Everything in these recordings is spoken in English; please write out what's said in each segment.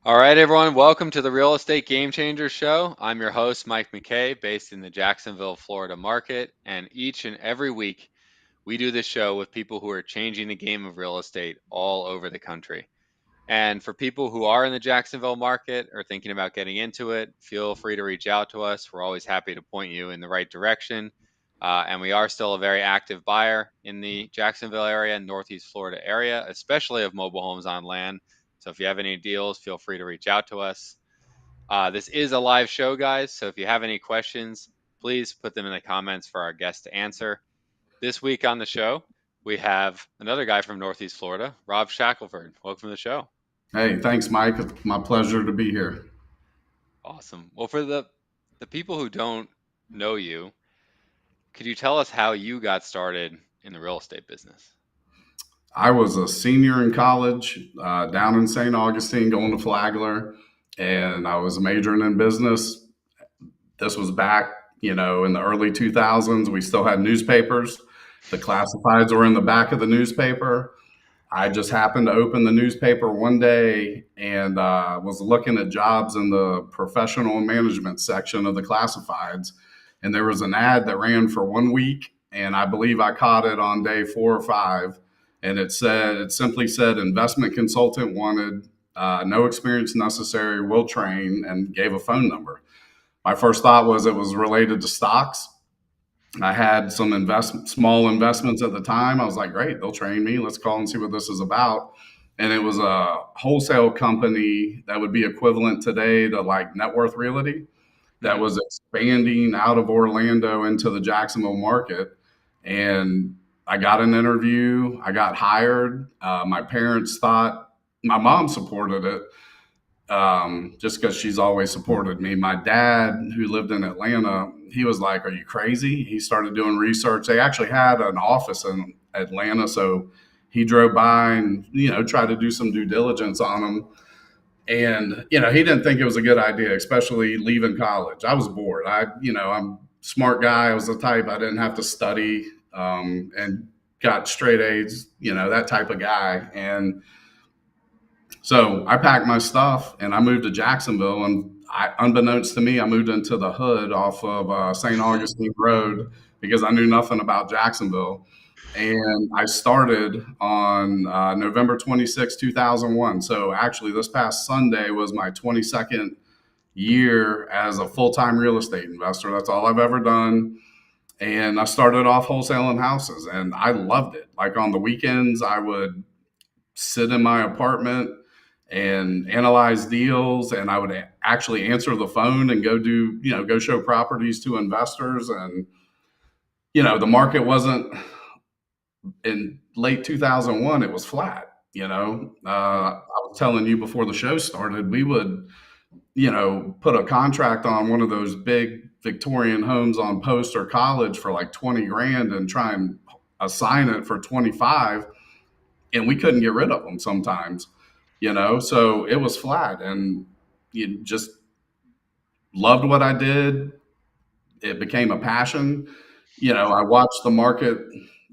All right, everyone, welcome to the Real Estate Game Changer Show. I'm your host, Mike McKay, based in the Jacksonville, Florida market. And each and every week, we do this show with people who are changing the game of real estate all over the country. And for people who are in the Jacksonville market or thinking about getting into it, feel free to reach out to us. We're always happy to point you in the right direction. And we are still a very active buyer in the Jacksonville area and Northeast Florida area, especially of mobile homes on land. So if you have any deals, feel free to reach out to us. This is a live show, guys. So if you have any questions, please put them in the comments for our guest to answer. This week on the show, we have another guy from Northeast Florida, Rob Shackelford. Welcome to the show. Hey, thanks, Mike. It's my pleasure to be here. Awesome. Well, for the people who don't know you, could you tell us how you got started in the real estate business? I was a senior in college down in St. Augustine, going to Flagler, and I was majoring in business. This was back, in the early 2000s. We still had newspapers. The classifieds were in the back of the newspaper. I just happened to open the newspaper one day and was looking at jobs in the professional management section of the classifieds. And there was an ad that ran for 1 week. And I believe I caught it on day 4 or 5. And it simply said investment consultant wanted, no experience necessary, will train, and gave a phone number. My first thought was it was related to stocks. I had some small investments at the time. I was like, great, they'll train me. Let's call and see what this is about. And it was a wholesale company that would be equivalent today to like Net Worth Realty that Hmm. was expanding out of Orlando into the Jacksonville market. And I got an interview. I got hired. My parents thought my mom supported it just because she's always supported me. My dad, who lived in Atlanta, he was like, "Are you crazy?" He started doing research. They actually had an office in Atlanta, so he drove by and tried to do some due diligence on them. And he didn't think it was a good idea, especially leaving college. I was bored. I'm a smart guy. I was the type I didn't have to study and got straight A's. That type of guy. And so I packed my stuff and I moved to Jacksonville. And unbeknownst to me, I moved into the hood off of St. Augustine Road because I knew nothing about Jacksonville. And I started on November 2001. So actually, this past Sunday was my 22nd year as a full time real estate investor. That's all I've ever done. And I started off wholesaling houses and I loved it. Like on the weekends, I would sit in my apartment and analyze deals, and I would actually answer the phone and go show properties to investors. And the market wasn't, in late 2001, it was flat. I was telling you before the show started, we would put a contract on one of those big Victorian homes on Post or College for like 20 grand and try and assign it for 25, and we couldn't get rid of them sometimes. So it was flat, and you just loved what I did. It became a passion. I watched the market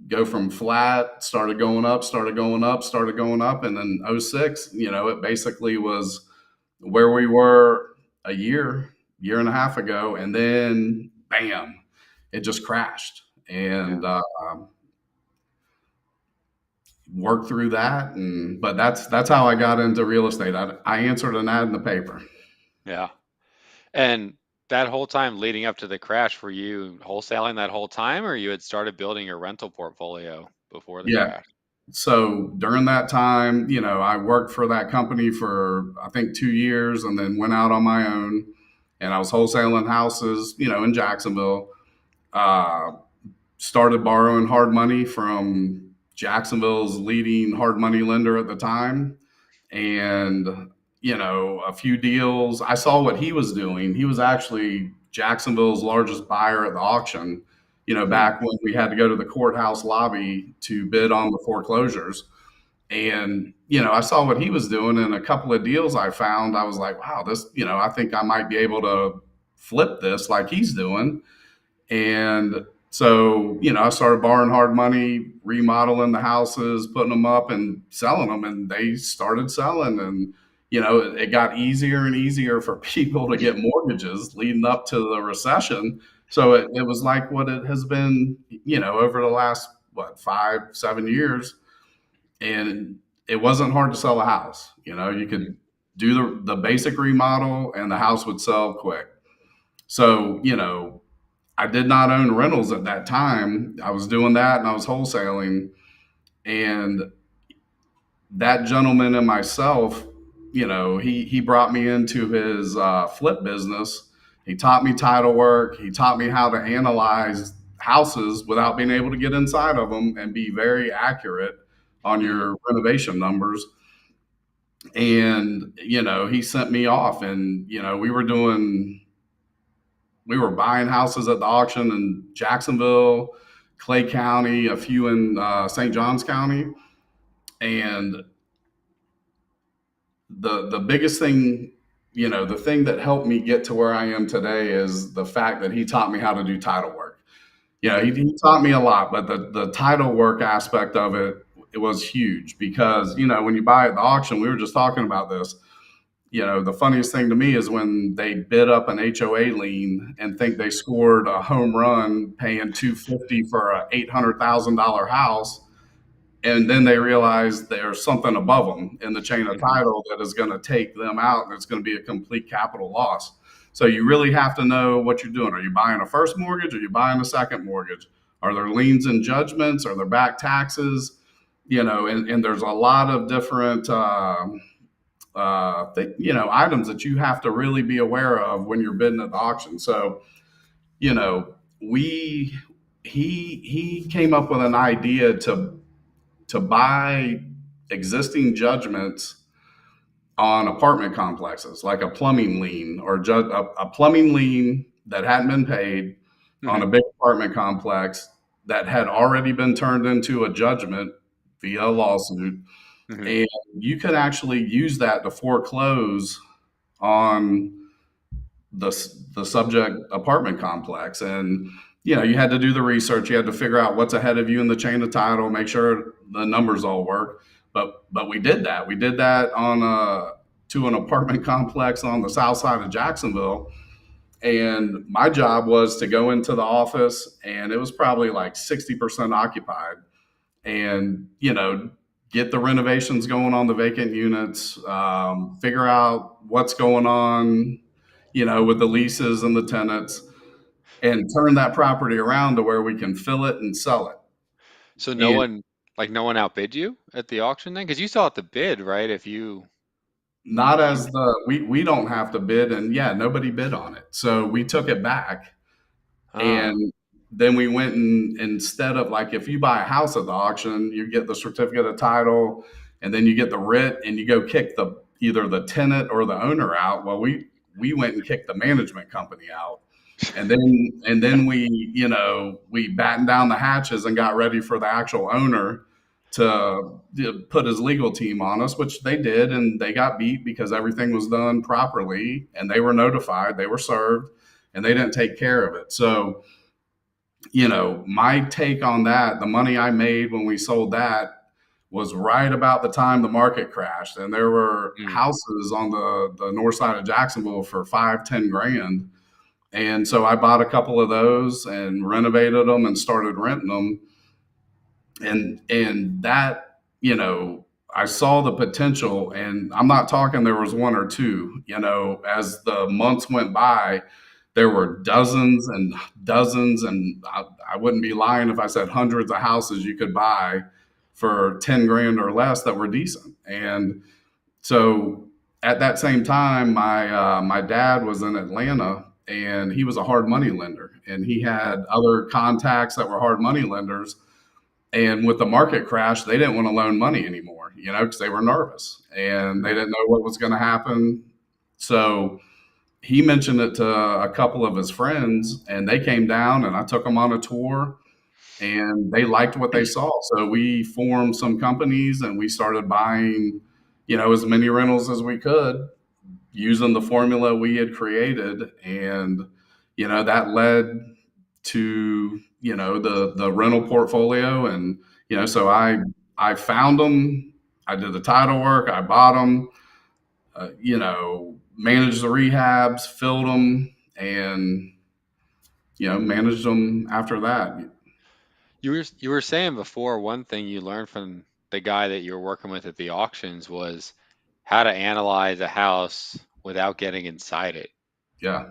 go from flat, started going up, started going up, started going up, and then '06, it basically was where we were a year and a half ago, and then bam, it just crashed. Yeah. And worked through that. But that's how I got into real estate. I answered an ad in the paper. Yeah. And that whole time leading up to the crash, were you wholesaling that whole time, or you had started building your rental portfolio before the Yeah. crash? So during that time, I worked for that company for I think 2 years, and then went out on my own. And I was wholesaling houses, in Jacksonville. Uh, Started borrowing hard money from Jacksonville's leading hard money lender at the time. And a few deals. I saw what he was doing. He was actually Jacksonville's largest buyer at the auction. Hmm. Back when we had to go to the courthouse lobby to bid on the foreclosures. And I saw what he was doing, and a couple of deals I found. I was like, wow, this. I think I might be able to flip this like he's doing. And so, I started borrowing hard money, remodeling the houses, putting them up and selling them, and they started selling. And, it got easier and easier for people to get mortgages leading up to the recession. So it was like what it has been, over the last, what, 5, 7 years. And it wasn't hard to sell a house. You Mhm. could do the basic remodel and the house would sell quick. So, I did not own rentals at that time. I was doing that and I was wholesaling. And that gentleman and myself, he brought me into his flip business. He taught me title work. He taught me how to analyze houses without being able to get inside of them and be very accurate on Mhm. your renovation numbers. And he sent me off, and we were buying houses at the auction in Jacksonville, Clay County, a few in St. Johns County. And the biggest thing, the thing that helped me get to where I am today is the fact that he taught me how to do title work. He taught me a lot, but the title work aspect of it was huge because, when you buy at the auction, we were just talking about this. The funniest thing to me is when they bid up an HOA lien and think they scored a home run paying 250 for a $800,000 house, and then they realize there's something above them in the chain of Mhm. title that is going to take them out, and it's going to be a complete capital loss. So you really have to know what you're doing. Are you buying a first mortgage? Or are you buying a second mortgage? Are there liens and judgments? Are there back taxes? And there's a lot of different items that you have to really be aware of when you're bidding at the auction. So, you know, we he came up with an idea to buy existing judgments on apartment complexes, like a plumbing lien or a plumbing lien that hadn't been paid on a Mhm. big apartment complex that had already been turned into a judgment via a lawsuit. Mhm. And you could actually use that to foreclose on the the subject apartment complex. And you had to do the research. You had to figure out what's ahead of you in the chain of title, make sure the numbers all work. But we did that. We did that on to an apartment complex on the south side of Jacksonville. And my job was to go into the office, and it was probably like 60% occupied, and get the renovations going on the vacant units, figure out what's going on, with the leases and the tenants, and turn that property around to where we can fill it and sell it. So no And one, like no one outbid you at the auction then? Because you still have to bid, right? not If you, as the we don't have to bid, and yeah, nobody bid on it, so we took it back. ah, And then we went, and instead of, like, if you buy a house at the auction, you get the certificate of title, and then you get the writ, and you go kick either the tenant or the owner out. Well, we went and kicked the management company out. And then we battened down the hatches and got ready for the actual owner to put his legal team on us, which they did, and they got beat because everything was done properly and they were notified, they were served, and they didn't take care of it. So, my take on that, the money I made when we sold that was right about the time the market crashed. And there were mm. houses on the north side of Jacksonville for 5, 10 grand. And so I bought a couple of those and renovated them and started renting them. And that, I saw the potential, and I'm not talking there was one or two. As the months went by, there were dozens and dozens, and I wouldn't be lying if I said hundreds of houses you could buy for 10 grand or less that were decent. And so at that same time, my dad was in Atlanta, and he was a hard money lender, and he had other contacts that were hard money lenders. And with the market crash, they didn't want to loan money anymore, because they were nervous and they Mhm. didn't know what was going to happen. So he mentioned it to a couple of his friends, and they came down, and I took them on a tour, and they liked what they saw. So we formed some companies, and we started buying, as many rentals as we could using the formula we had created. And, that led to, the rental portfolio. And, so I found them, I did the title work, I bought them, managed the rehabs, filled them, and managed them after that. You were saying before one thing you learned from the guy that you were working with at the auctions was how to analyze a house without getting inside it. Yeah,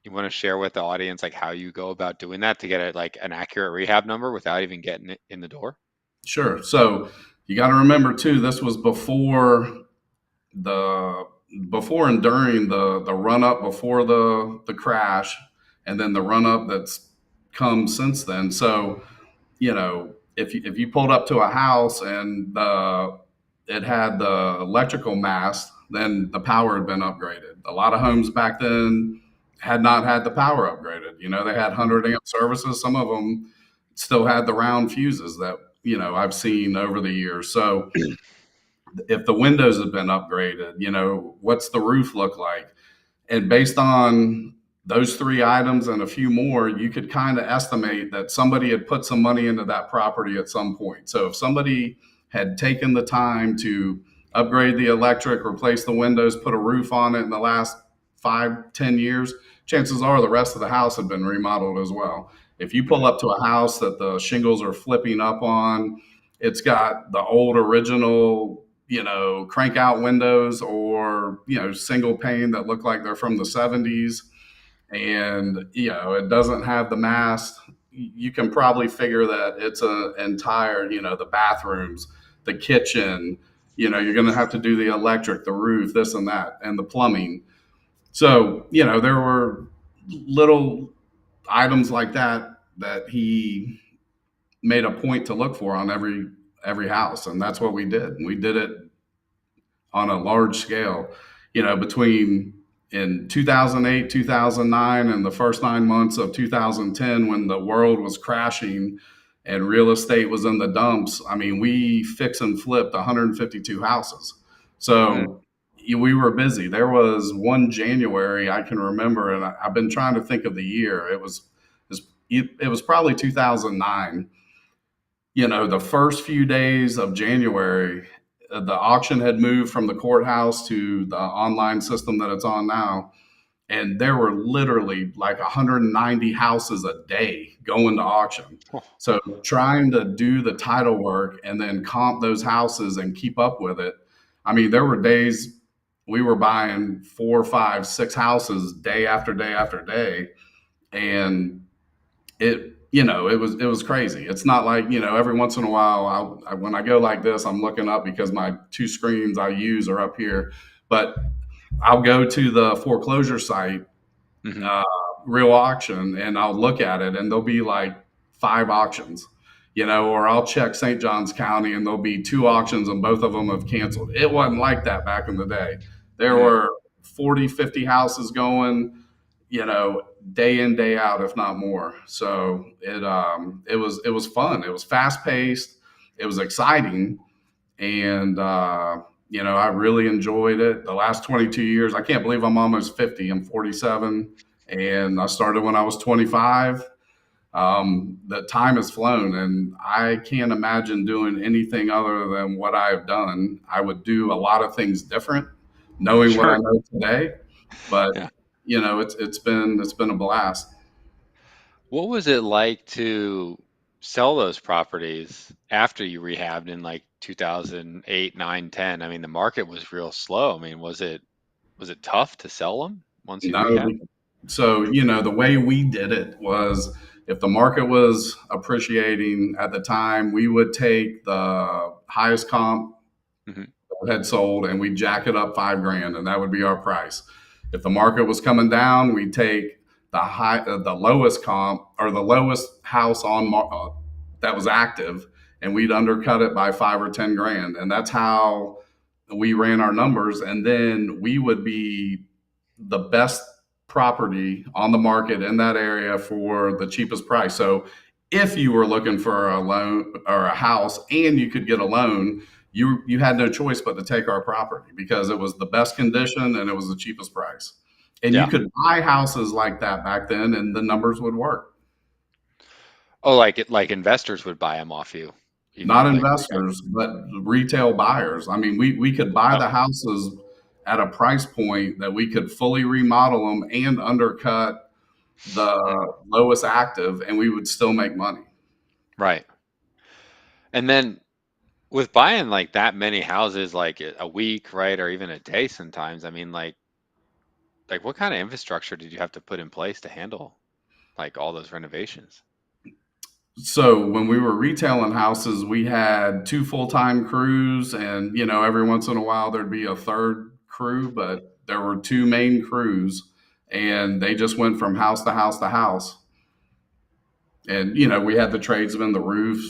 You want to share with the audience like how you go about doing that to get like an accurate rehab number without even getting it in the door? sure. So you got to remember too, this was the before and during the run up before the crash, and then the run up that's come since then. So if you pulled up to a house and it had the electrical mast, then the power had been upgraded. A lot of homes back then had not had the power upgraded. They had 100 amp services. Some of them still had the round fuses that I've seen over the years. So if the windows have been upgraded, what's the roof look like? And based on those three items and a few more, you could kind of estimate that somebody had put some money into that property at some point. So if somebody had taken the time to upgrade the electric, replace the windows, put a roof on it in the last 5, 10 years, chances are the rest of the house had been remodeled as well. If you pull Mhm. up to a house that the shingles are flipping up on, it's got the old original crank out windows, or single pane that look like they're from the 70s, and it doesn't have the mast. You can probably figure that it's a entire, the bathrooms, the kitchen, you're going to have to do the electric, the roof, this and that, and the plumbing. So there were little items like that he made a point to look for on every house, and that's what we did. We did it on a large scale, between in 2008, 2009, and the first 9 months of 2010, when the world was crashing and real estate was in the dumps. I mean, we fix and flipped 152 houses. Mm. So we were busy. There was one January I can remember, and I've been trying to think of the year. It was probably 2009. The first few days of January, the auction had moved from the courthouse to the online system that it's on now. And there were literally like 190 houses a day going to auction. Oh, So trying to do the title work and then comp those houses and keep up with it. I mean, there were days we were buying 4, 5, 6 houses day after day after day. And it was crazy. It's not like, every once in a while when I go like this, I'm looking up because my two screens I use are up here. But I'll go to the foreclosure site, mhm. uh, real auction, and I'll look at it, and there'll be like 5 auctions, or I'll check St. Johns County, and there'll be 2 auctions, and both of them have canceled. It wasn't like that back in the day. There Mm. were 40, 50 houses going, day in, day out, if not more. So it was fun. It was fast paced. It was exciting, and I really enjoyed it. The last 22 years, I can't believe I'm almost 50. I'm 47, and I started when I was 25. The time has flown, and I can't imagine doing anything other than what I've done. I would do a lot of things different, knowing what I Sure. know today, but Yeah. it's been a blast. What was it like to sell those properties after you rehabbed in like 2008, 9, 10? I mean, the market was real slow. I mean, was it tough to sell them once you No, rehabbed? so the way we did it was, if the market was appreciating at the time, we would take the highest comp Hmm. that had sold and we'd jack it up 5 grand, and that would be our price. If the market was coming down, we'd take the lowest comp, or the lowest house that was active, and we'd undercut it by 5 or 10 grand, and that's how we ran our numbers. And then we would be the best property on the market in that area for the cheapest price. So if you were looking for a loan or a house and you could get a loan, you had no choice but to take our property because it was the best condition and it was the cheapest price. And you Yeah. could buy houses like that back then, and the numbers would work. Oh, like investors would buy them off you. You Not could like, investors, but retail buyers. I mean, we could buy oh, the houses at a price point that we could fully remodel them and undercut Mm, the lowest active, and we would still make money. right. And then with buying like that many houses like a week, right, or even a day sometimes, I mean like what kind of infrastructure did you have to put in place to handle like all those renovations? So when we were retailing houses, we had two full-time crews, and every once in a while there'd be a third crew, but there were two main crews, and they just went from house to house to house. And we had the tradesmen, the roof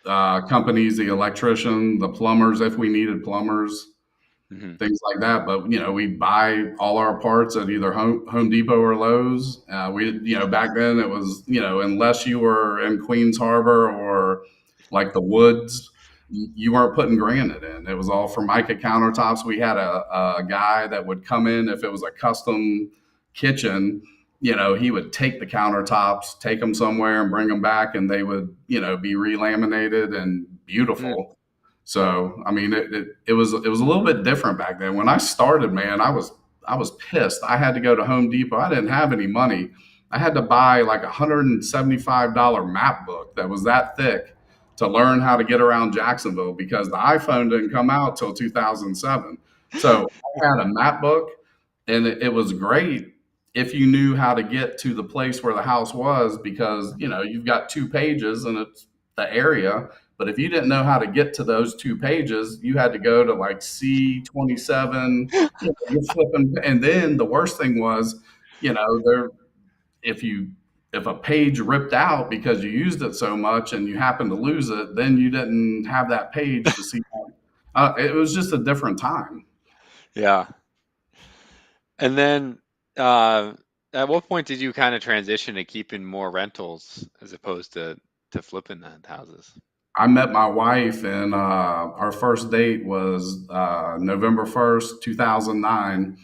companies, the electrician, the plumbers, if we needed plumbers, Hmm. things like that. But we buy all our parts at either Home Depot or Lowe's. Back then it was unless you were in Queens Harbor or like the Woods, you weren't putting granite in. It was all Formica countertops. We had a guy that would come in if it was a custom kitchen. He would take the countertops, take them somewhere, and bring them back, and they would be relaminated and Mm. beautiful. So I mean, it was a little bit different back then. When I started, man, I was pissed. I had to go to Home Depot. I didn't have any money. I had to buy like $175 map book that was that thick to learn how to get around Jacksonville because the iPhone didn't come out till 2007. So I had a map book, and it was great if you knew how to get to the place where the house was because you've got 2 pages and it's the area. But if you didn't know how to get to those 2 pages, you had to go to like C27. You're flipping, and then the worst thing was, there if you if a page ripped out because you used it so much and you happened to lose it, then you didn't have that page to see. It was just a different time. Yeah. And then uh at what point did you kind of transition to keeping more rentals as opposed to flipping the houses? I met my wife, and our first date was November 1st, 2009.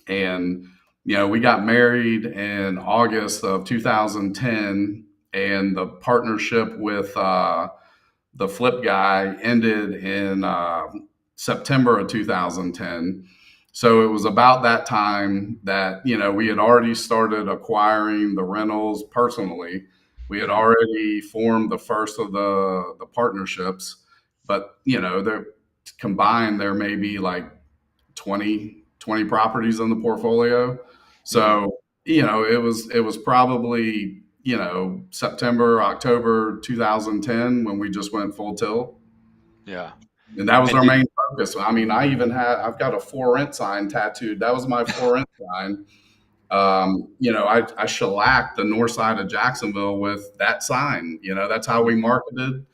And, we got married in August of 2010. And the partnership with the flip guy ended in September of 2010. So it was about that time that, we had already started acquiring the rentals personally. We had Hmm. already formed the first of the partnerships, but, they're combined, there may be like 20 properties in the portfolio. Hmm. So, it was probably, September, October 2010 when we just went full tilt. Yeah. And that was And our did main focus. I mean, I've got a for rent sign tattooed. That was my for rent sign. I shellacked the north side of Jacksonville with that sign. That's how we marketed.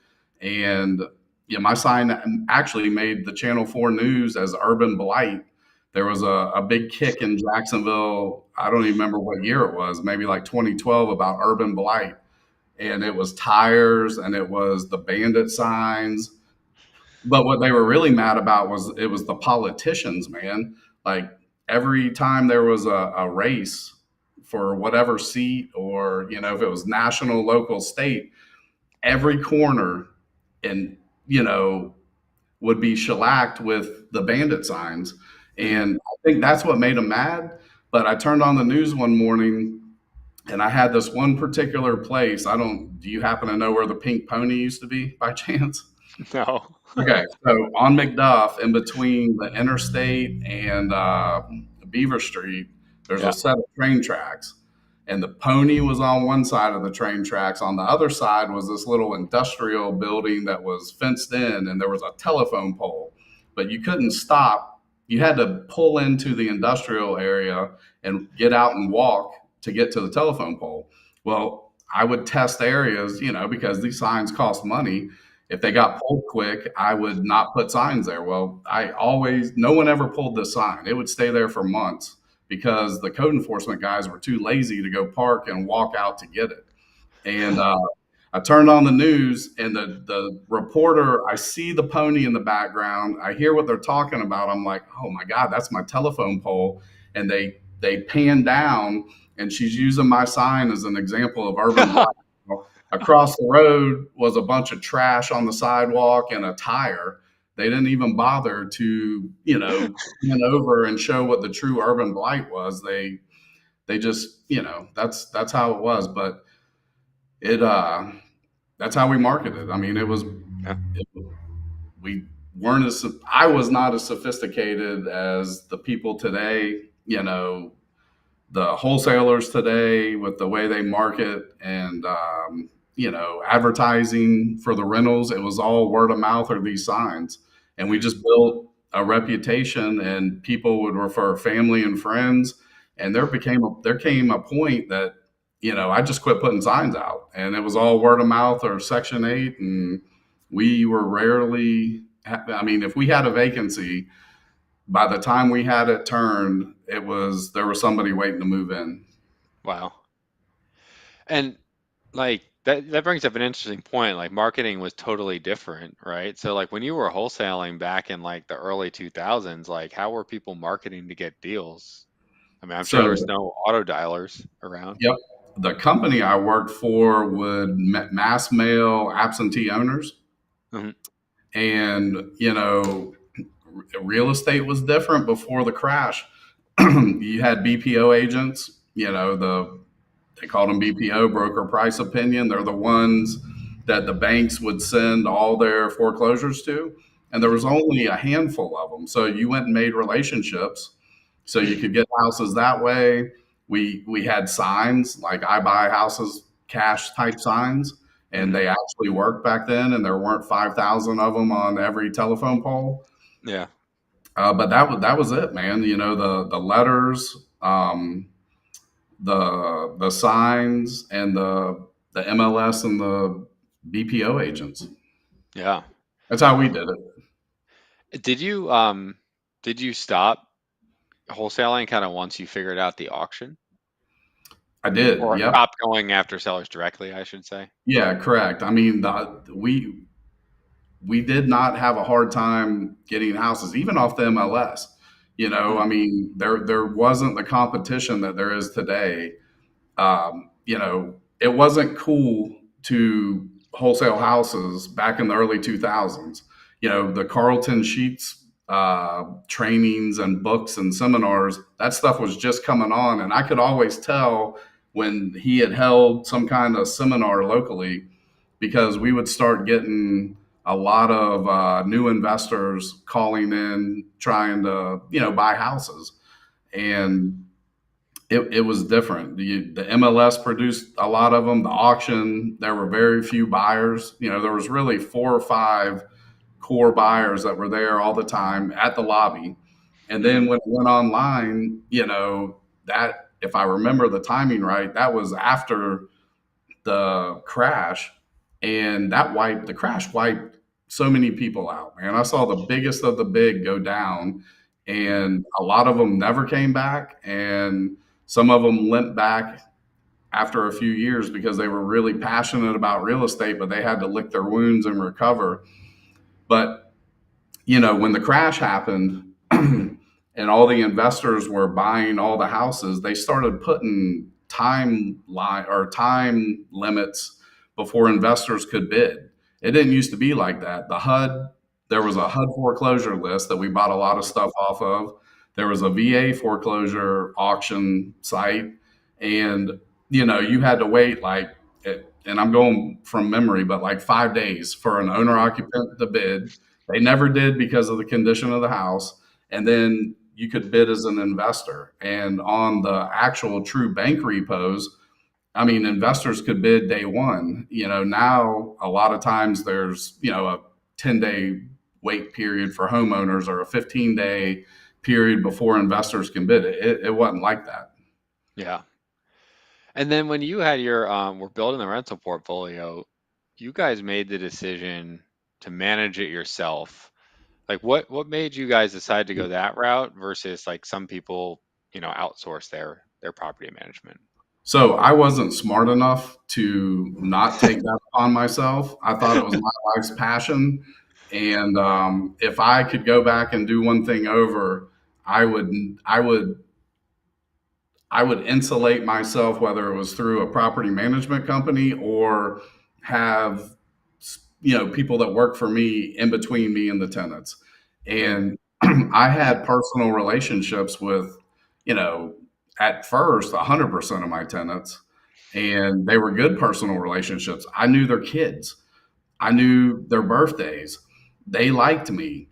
And my sign actually made the Channel 4 news as urban blight. There was a big kick in Jacksonville. I don't even remember what year it was, maybe like 2012, about urban blight. And it was tires and it was the bandit signs. But what they were really mad about was it was the politicians, man. Like every time there was a race for whatever seat, or if it was national, local, state, every corner and would be shellacked with the bandit signs. Mhm. And I think that's what made them mad. But I turned on the news one morning, and I had this one particular place. I don't, do you happen to know where the Pink Pony used to be by chance? No. Okay, so on McDuff, in between the interstate and Beaver Street, there's a Yeah. set of train tracks. And the pony was on one side of the train tracks. On the other side was this little industrial building that was fenced in, and there was a telephone pole. But you couldn't stop. You had to pull into the industrial area and get out and walk to get to the telephone pole. Well, I would test areas, because these signs cost money. If they got pulled quick, I would not put signs there. Well, no one ever pulled this sign. It would stay there for months because the code enforcement guys were too lazy to go park and walk out to get it. And I turned on the news, and the reporter, I see the pony in the background. I hear what they're talking about. I'm like, oh my God, that's my telephone pole. And they pan down, and she's using my sign as an example of urban blight. Across the road was a bunch of trash on the sidewalk and a tire. They didn't even bother to, come over and show what the true urban blight was. They just, that's how it was. But it that's how we marketed. I mean, Yeah. it, we weren't as I was not as sophisticated as the people today. The wholesalers today with the way they market and advertising for the rentals. It was all word of mouth or these signs, and we Mhm. just built a reputation, and people would refer family and friends. And there came a point that I just quit putting signs out, and it was all word of mouth or Section 8, and we were rarely. I mean, if we had a vacancy, by the time we had it turned, there was somebody waiting to move in. Wow. And like that brings up an interesting point. Like marketing was totally different, right? So like when you were wholesaling back in like the early 2000s, like how were people marketing to get deals? I mean, I'm sure there's So, no auto dialers around. yep, the company I worked for would mass mail absentee owners, Hmm. and real estate was different before the crash. You had BPO agents, they called them BPO, broker price opinion. They're the ones that the banks would send all their foreclosures to. And there was only a handful of them. So you went and made relationships so you could get houses that way. We had signs like I buy houses cash type signs, and Hmm. they actually worked back then, and there weren't 5,000 of them on every telephone pole. Yeah. But that was it, man. The letters, the signs, and the MLS and the BPO agents. Yeah. That's how we did it. Did you stop wholesaling kind of once you figured out the auction? I did. Or Yep. stop going after sellers directly, I should say. Yeah. Correct. I mean, we did not have a hard time getting houses, even off the MLS. I Mm. mean, there wasn't the competition that there is today. It wasn't cool to wholesale houses back in the early 2000s. The Carlton Sheets trainings and books and seminars, that stuff was just coming on. And I could always tell when he had held some kind of seminar locally because we would start getting a lot of new investors calling in trying to, buy houses. And it was different. The MLS produced a lot of them. The auction, there were very few buyers. There was really 4 or 5 core buyers that were there all the time at the lobby. And then Hmm. when it went online, that if I remember the timing right, that was after the crash, and the crash wiped so many people out, man. I saw the biggest of the big go down, Hmm. and a lot of them never came back, and some of them limped back after a few years because they were really passionate about real estate, but they had to lick their wounds and recover. But when the crash happened and all the investors were buying all the houses, they started putting time limits before investors could bid. It didn't used to be like that. There was a HUD foreclosure list that we bought a lot of stuff off of. There was a VA foreclosure auction site, and you had to wait and I'm going from memory, but like 5 days for an owner occupant to bid. They never did because of the condition of the house. And then you could bid as an investor. And on the actual true bank repos, I mean, investors could bid day one. Now a lot of times there's, a 10-day wait period for homeowners or a 15-day period before investors can bid. It wasn't like that. Yeah. And then when you had your were building the rental portfolio, you guys made the decision to manage it yourself. Like what made you guys decide to go that route versus like some people, outsource their property management? So I wasn't smart enough to not take that upon myself. I thought it was my life's passion, and if I could go back and do one thing over, I would. I would. I would insulate myself, whether it was through a property management company or have people that work for me in between me and the tenants. And I had personal relationships with, you know, at first 100% of my tenants, and they were good personal relationships. I knew their kids. I knew their birthdays. They liked me.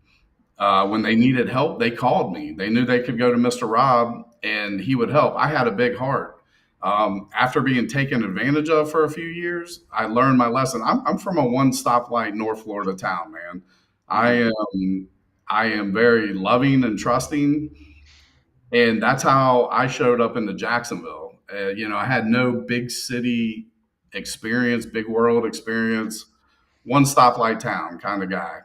When they needed help, they called me. They knew they could go to Mr. Rob and he would help. I had a big heart. After being taken advantage of for a few years, I learned my lesson. I'm from a one stoplight North Florida town, man. I Hmm. am I am very loving and trusting, and that's how I showed up into Jacksonville. I had no big city experience, big world experience, one stoplight town kind of guy.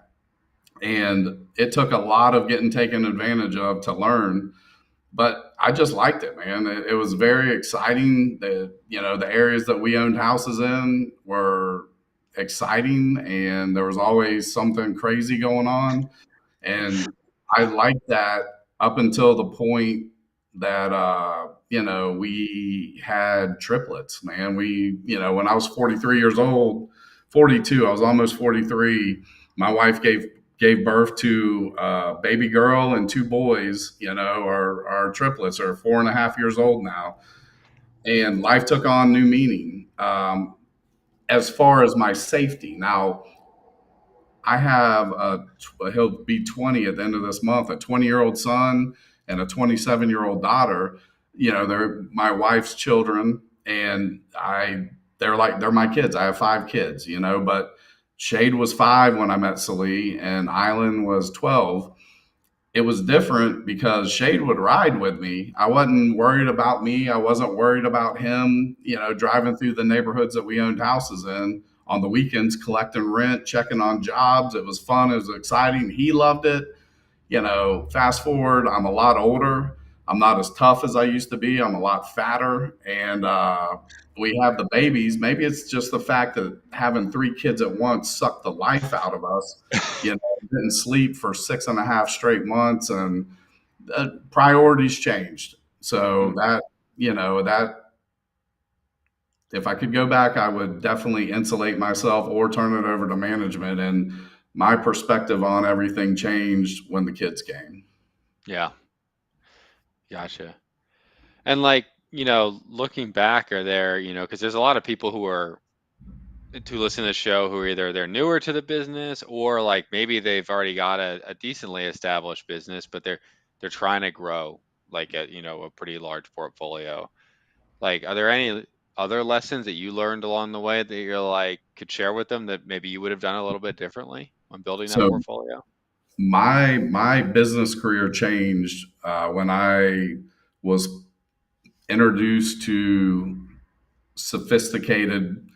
And it took a lot of getting taken advantage of to learn, but I just liked it, man. It was very exciting. The areas that we owned houses in were exciting, and there was always something crazy going on. And I liked that up until the point that we had triplets, man. When I was 43 years old, 42, I was almost 43. My wife gave birth to a baby girl and two boys. Our triplets are 4.5 years old now, and life took on new meaning. As far as my safety now, I have he'll be 20 at the end of this month, a 20-year-old son and a 27-year-old daughter. They're my wife's children, and they're my kids. I have 5 kids, but Shade was 5 when I met Celie, and Island was 12. It was different because Shade would ride with me. I wasn't worried about me. I wasn't worried about him, driving through the neighborhoods that we owned houses in on the weekends, collecting rent, checking on jobs. It was fun. It was exciting. He loved it. Fast forward, I'm a lot older. I'm not as tough as I used to be. I'm a lot fatter. And we have the babies. Maybe it's just the fact that having 3 kids at once sucked the life out of us. Didn't sleep for 6.5 straight months, and priorities changed. So that if I could go back, I would definitely insulate myself or turn it over to management. And my perspective on everything changed when the kids came. Yeah, gotcha. And like, looking back, are there, because there's a lot of people to listen to the show who are either they're newer to the business or like maybe they've already got a decently established business, but they're trying to grow like a pretty large portfolio. Like, are there any other lessons that you learned along the way that you're like could share with them that maybe you would have done a little bit differently on building that So portfolio? my business career changed when I was introduced to sophisticated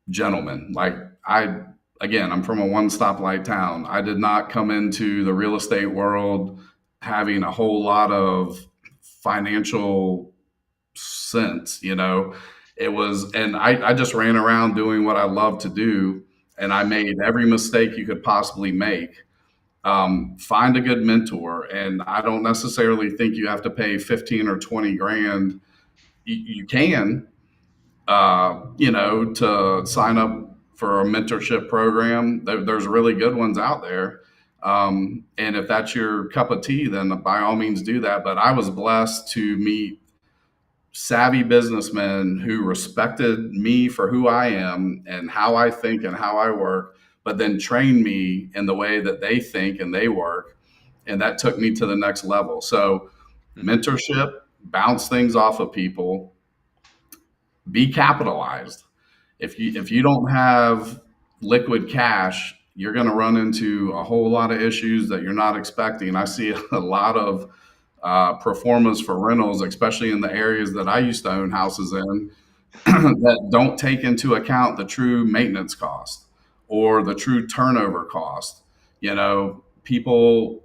gentlemen. Like I'm from a one stoplight town. I did not come into the real estate world having a whole lot of financial sense. And I just ran around doing what I love to do, and I made every mistake you could possibly make. Find a good mentor, and I don't necessarily think you have to pay 15 or 20 grand. You can, to sign up for a mentorship program. There's really good ones out there. And if that's your cup of tea, then by all means do that. But I was blessed to meet savvy businessmen who respected me for who I am and how I think and how I work, but then trained me in the way that they think and they work. And that took me to the next level. So, Hmm. mentorship, bounce things off of people, be capitalized. If you don't have liquid cash, you're going to run into a whole lot of issues that you're not expecting. I see a lot of performance for rentals, especially in the areas that I used to own houses in, that don't take into account the true maintenance cost or the true turnover cost. People,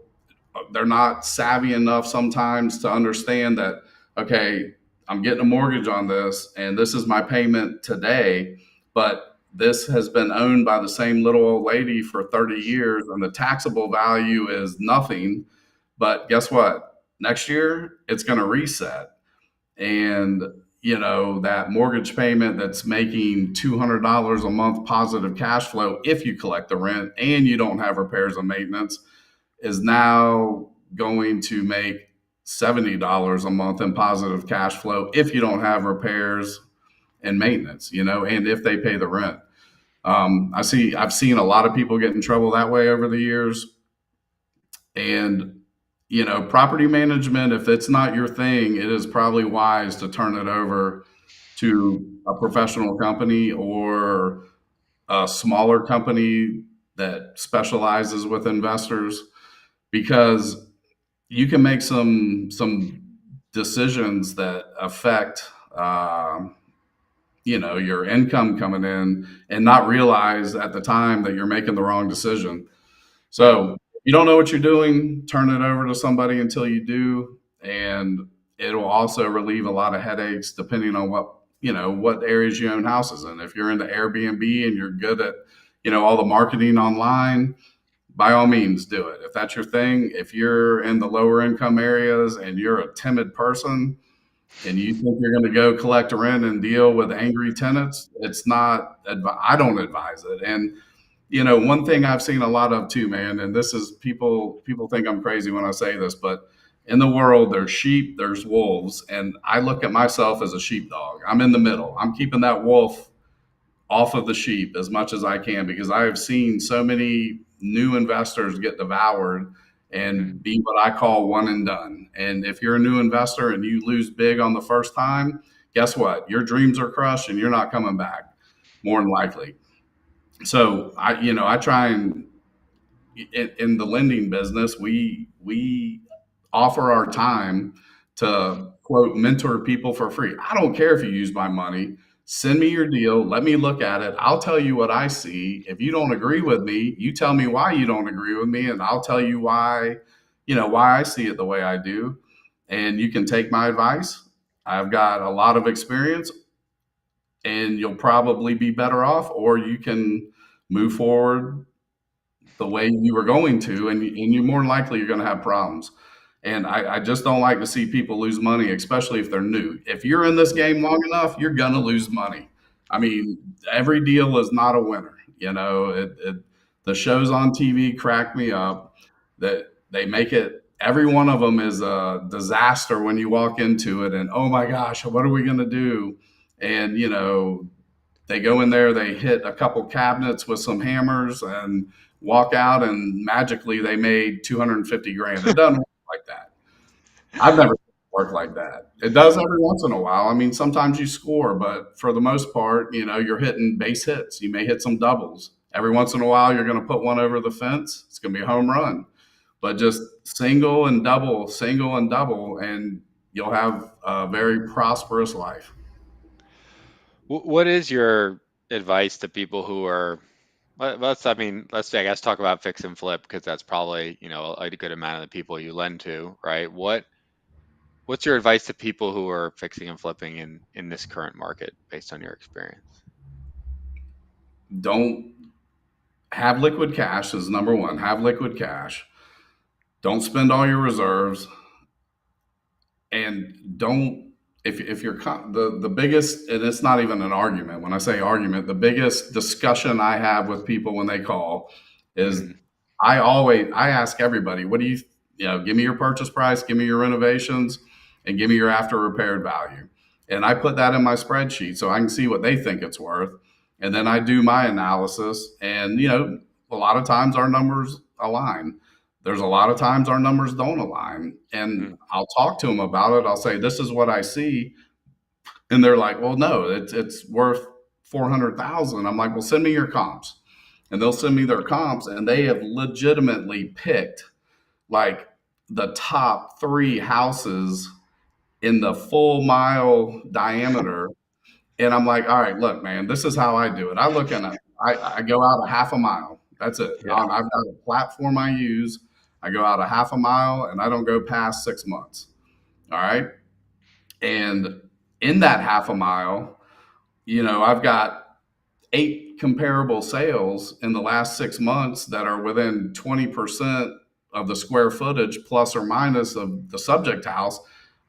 they're not savvy enough sometimes to understand that, okay, I'm getting a mortgage on this and this is my payment today, but this has been owned by the same little old lady for 30 years and the taxable value is nothing. But guess what? Next year it's going to reset. And that mortgage payment that's making $200 a month positive cash flow if you collect the rent and you don't have repairs and maintenance is now going to make $70 a month in positive cash flow if you don't have repairs and maintenance, and if they pay the rent. I've seen a lot of people get in trouble that way over the years. And, property management, if it's not your thing, it is probably wise to turn it over to a professional company or a smaller company that specializes with investors, because you can make some decisions that affect your income coming in and not realize at the time that you're making the wrong decision. Yep. So if you don't know what you're doing, turn it over to somebody until you do, and it'll also relieve a lot of headaches depending on what areas you own houses in. If you're into Airbnb and you're good at all the marketing online, by all means do it. If that's your thing. If you're in the lower income areas and you're a timid person and you think you're going to go collect rent and deal with angry tenants, it's not. I don't advise it. And one thing I've seen a lot of too, man, and this is people think I'm crazy when I say this, but in the world there's sheep, there's wolves, and I look at myself as a sheepdog. I'm in the middle. I'm keeping that wolf off of the sheep as much as I can, because I have seen so many new investors get devoured and be what I call one and done. And if you're a new investor and you lose big on the first time, guess what? Your dreams are crushed and you're not coming back, more than likely. So I try and in the lending business, we offer our time to quote mentor people for free. I don't care if you use my money. Send me your deal. Let me look at it. I'll tell you what I see. If you don't agree with me, you tell me why you don't agree with me, and I'll tell you why I see it the way I do. And you can take my advice. I've got a lot of experience, and you'll probably be better off, or you can move forward the way you were going to, and you more than likely you're going to have problems. And I just don't like to see people lose money, especially if they're new. If you're in this game long enough, you're going to lose money. I mean, every deal is not a winner. The shows on TV crack me up that they make it. Every one of them is a disaster when you walk into it, and oh my gosh, what are we going to do? And they go in there, they hit a couple cabinets with some hammers and walk out, and magically they made 250 grand. It doesn't work like that. I've never seen it work like that. It does every once in a while. I mean, sometimes you score, but for the most part, you're hitting base hits. You may hit some doubles. Every once in a while, you're going to put one over the fence. It's going to be a home run. But just single and double, and you'll have a very prosperous life. What is your advice to people who are, let's I guess talk about fix and flip, because that's probably, a good amount of the people you lend to, right? What's your advice to people who are fixing and flipping in this current market based on your experience? Don't have liquid cash is number one. Have liquid cash. Don't spend all your reserves, and don't if you're the biggest, and it's not even an argument. When I say argument, the biggest discussion I have with people when they call is Mhm. I ask everybody, what do give me your purchase price, give me your renovations, and give me your after repaired value. And I put that in my spreadsheet so I can see what they think it's worth. And then I do my analysis, and a lot of times our numbers align. There's a lot of times our numbers don't align, and Mhm. I'll talk to them about it. I'll say, this is what I see. And they're like, well, no, it's worth 400,000. I'm like, well, send me your comps. And they'll send me their comps, and they have legitimately picked like the top 3 houses in the full mile diameter. And I'm like, all right, look, man, this is how I do it. I go out a half a mile. That's it. Yeah. I've got a platform I use. I go out a half a mile, and I don't go past 6 months. All right. And in that half a mile, I've got 8 comparable sales in the last 6 months that are within 20% of the square footage plus or minus of the subject house.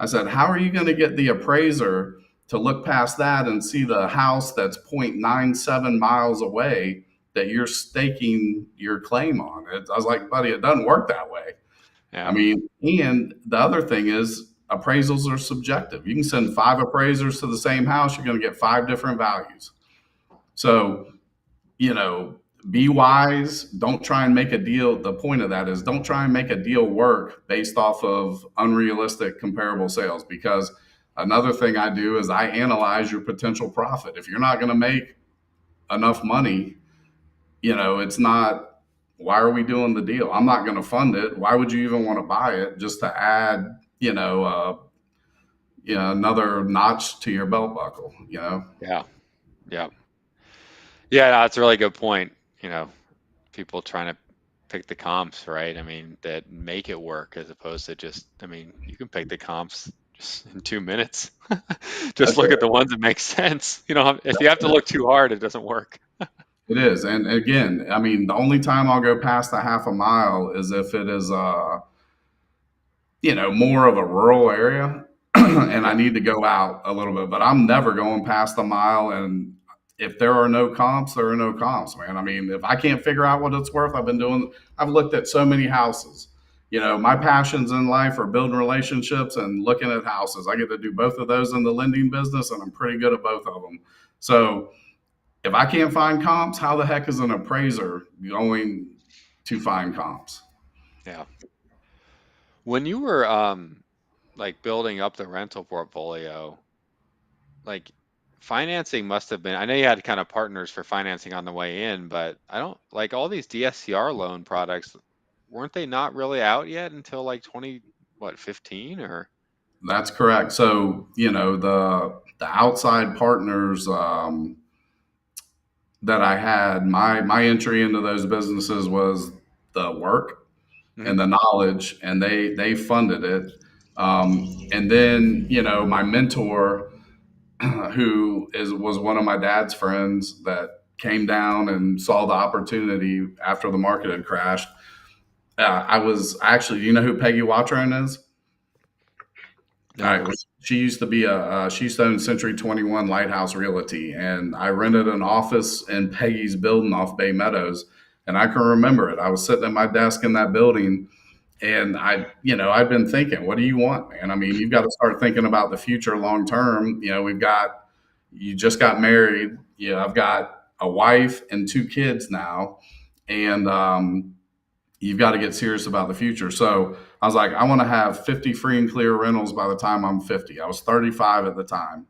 I said, how are you going to get the appraiser to look past that and see the house that's 0.97 miles away that you're staking your claim on. I was like, buddy, it doesn't work that way. I Yeah. mean, and the other thing is appraisals are subjective. You can send 5 appraisers to the same house, you're going to get 5 different values. So, you know, be wise. Don't try and make a deal. The point of that is don't try and make a deal work based off of unrealistic comparable sales, because another thing I do is I analyze your potential profit. If you're not going to make enough money, it's not, why are we doing the deal? I'm not going to fund it. Why would you even want to buy it just to add, another notch to your belt buckle? Yeah. Yeah. Yeah, no, that's a really good point. People trying to pick the comps, right? I mean, that make it work as opposed to just, you can pick the comps just in 2 minutes. Just That's look at it. the ones that make sense. If you have to look too hard, it doesn't work. It is. And again, I mean, the only time I'll go past a half a mile is if it is, more of a rural area and I Yeah. need to go out a little bit, but I'm never going past a mile. And if there are no comps, there are no comps, man. I mean, if I can't figure out what it's worth, I've looked at so many houses. My passions in life are building relationships and looking at houses. I get to do both of those in the lending business, and I'm pretty good at both of them. So if I can't find comps, how the heck is an appraiser going to find comps? Yeah. When you were like building up the rental portfolio, like financing must have been, I know you had kind of partners for financing on the way in, but I don't like all these DSCR loan products, weren't they not really out yet until like 20, what, 15 or? That's correct. So, the outside partners that I had, my entry into those businesses was the work Mhm. and the knowledge, and they funded it. And then, my mentor, who was one of my dad's friends that came down and saw the opportunity after the market had crashed. I was actually, do you know who Peggy Watrone is? All No. right. Well, she used to be she used to own Century 21 Lighthouse Realty, and I rented an office in Peggy's building off Bay Meadows, and I can remember it. I was sitting at my desk in that building, and I've been thinking, what do you want, man? I mean, you've got to start thinking about the future long term. You just got married. I've got a wife and 2 kids now, and you've got to get serious about the future. So I was like, I want to have 50 free and clear rentals by the time I'm 50. I was 35 at the time.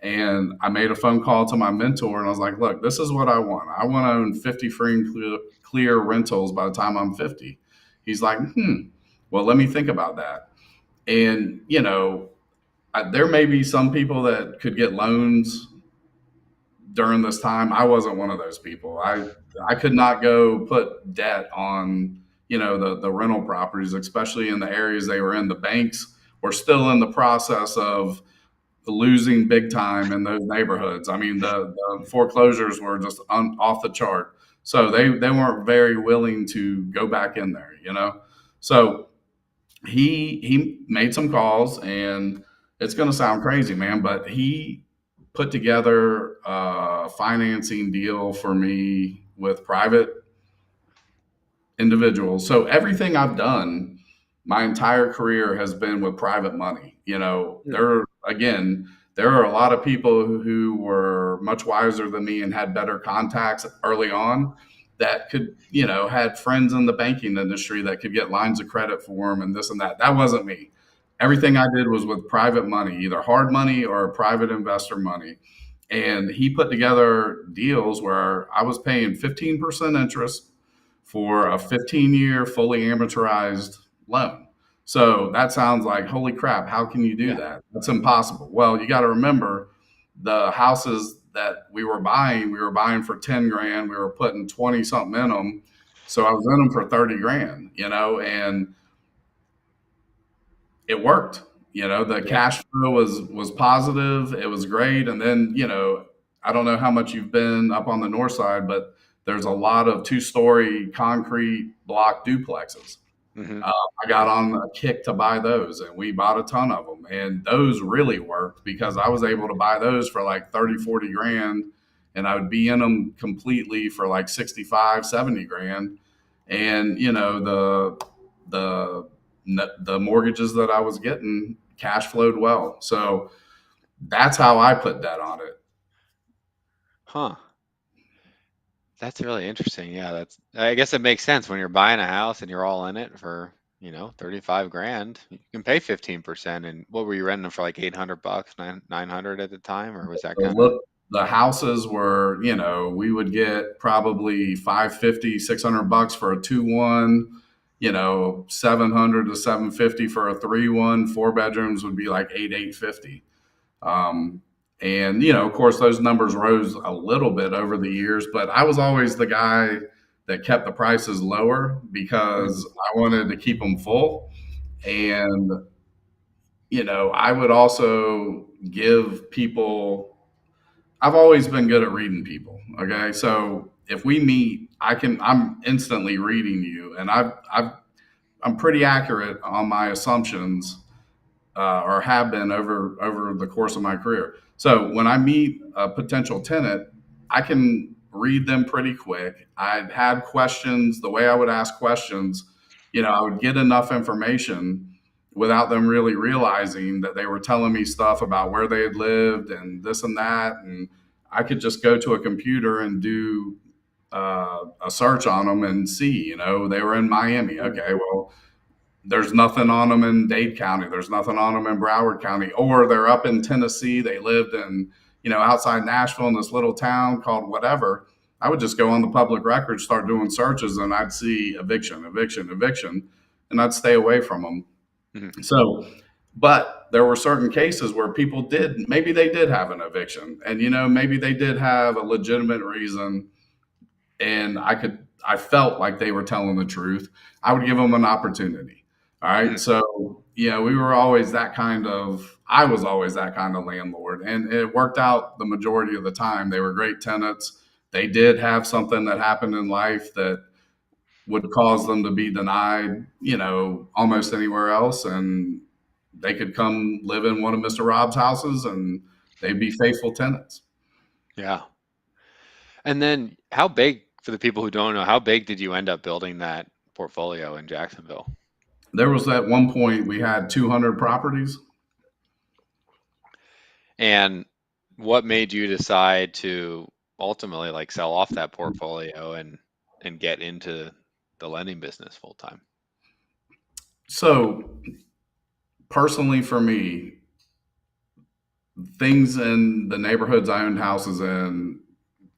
And I made a phone call to my mentor and I was like, look, this is what I want. I want to own 50 free and clear rentals by the time I'm 50. He's like, well, let me think about that. And, there may be some people that could get loans during this time. I wasn't one of those people. I could not go put debt on the rental properties, especially in the areas they were in. The banks were still in the process of losing big time in those neighborhoods. I mean, the foreclosures were just off the chart, so they weren't very willing to go back in there. So he made some calls, and it's going to sound crazy, man, but he put together a financing deal for me with private individuals. So everything I've done my entire career has been with private money. Hmm. There are a lot of people who were much wiser than me and had better contacts early on that could, had friends in the banking industry that could get lines of credit for them and this and that. That wasn't me. Everything I did was with private money, either hard money or private investor money. And he put together deals where I was paying 15% interest for a 15-year fully amortized loan. So that sounds like, holy crap, how can you do Yeah. that? That's impossible. Well, you got to remember the houses that we were buying for 10 grand. We were putting 20 something in them. So I was in them for 30 grand, and it worked. The Yeah. cash flow was positive. It was great. And then, I don't know how much you've been up on the north side, but there's a lot of 2-story concrete block duplexes. Hmm. I got on a kick to buy those, and we bought a ton of them. And those really worked because I was able to buy those for like 30, 40 grand, and I would be in them completely for like 65, 70 grand. And, the, the mortgages that I was getting cash flowed well. So that's how I put debt on it. Huh. That's really interesting. Yeah, I guess it makes sense when you're buying a house and you're all in it for, 35 grand. You can pay 15%. And what were you renting them for, like 800 bucks, 900 at the time, or was that The kind of? look, the houses were, we would get probably 550, 600 bucks for a 2-1, 700 to 750 for a 3-1. Four bedrooms would be like 850. Um, and of course, those numbers rose a little bit over the years, but I was always the guy that kept the prices lower because I wanted to keep them full. And I would also give people. I've always been good at reading people. Okay, so if we meet, I'm instantly reading you, and I'm pretty accurate on my assumptions, or have been over the course of my career. So when I meet a potential tenant, I can read them pretty quick. I had questions. The way I would ask questions, I would get enough information without them really realizing that they were telling me stuff about where they had lived and this and that, and I could just go to a computer and do a search on them and see. They were in Miami. Okay, well, there's nothing on them in Dade County. There's nothing on them in Broward County. Or they're up in Tennessee. They lived in, outside Nashville in this little town called whatever. I would just go on the public record, start doing searches, and I'd see eviction, eviction, eviction, and I'd stay away from them. Mhm. So, but there were certain cases where people maybe they did have an eviction, and, maybe they did have a legitimate reason, and I felt like they were telling the truth. I would give them an opportunity. All right. Mhm. So, we were always I was always that kind of landlord. And it worked out the majority of the time. They were great tenants. They did have something that happened in life that would cause them to be denied, almost anywhere else. And they could come live in one of Mr. Rob's houses and they'd be faithful tenants. Yeah. And then how big, for the people who don't know, how big did you end up building that portfolio in Jacksonville? There was at one point we had 200 properties. And what made you decide to ultimately like sell off that portfolio and get into the lending business full time? So, personally, for me, things in the neighborhoods I owned houses in,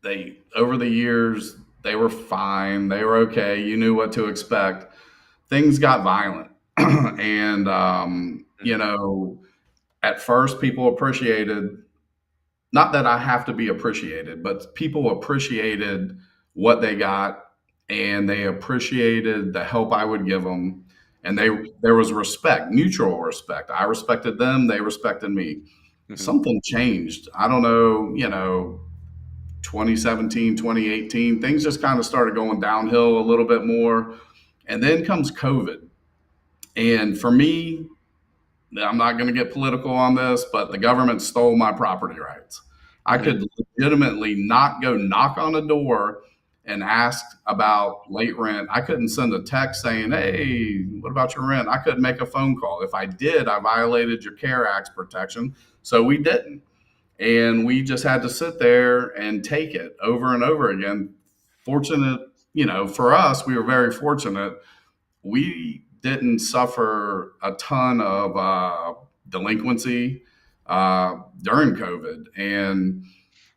they over the years they were fine. They were okay. You knew what to expect. Things got violent, and Mhm. at first people appreciated. Not that I have to be appreciated, but people appreciated what they got, and they appreciated the help I would give them, and there was respect, mutual respect. I respected them, they respected me. Mhm. Something changed. I don't know, 2017, 2018, things just kind of started going downhill a little bit more. And then comes COVID. And for me, I'm not going to get political on this, but the government stole my property rights. I Mhm. could legitimately not go knock on a door and ask about late rent. I couldn't send a text saying, "Hey, what about your rent?" I couldn't make a phone call. If I did, I violated your CARE Act protection. So we didn't. And we just had to sit there and take it over and over again. Fortunate, for us, we were very fortunate. We didn't suffer a ton of delinquency during COVID, and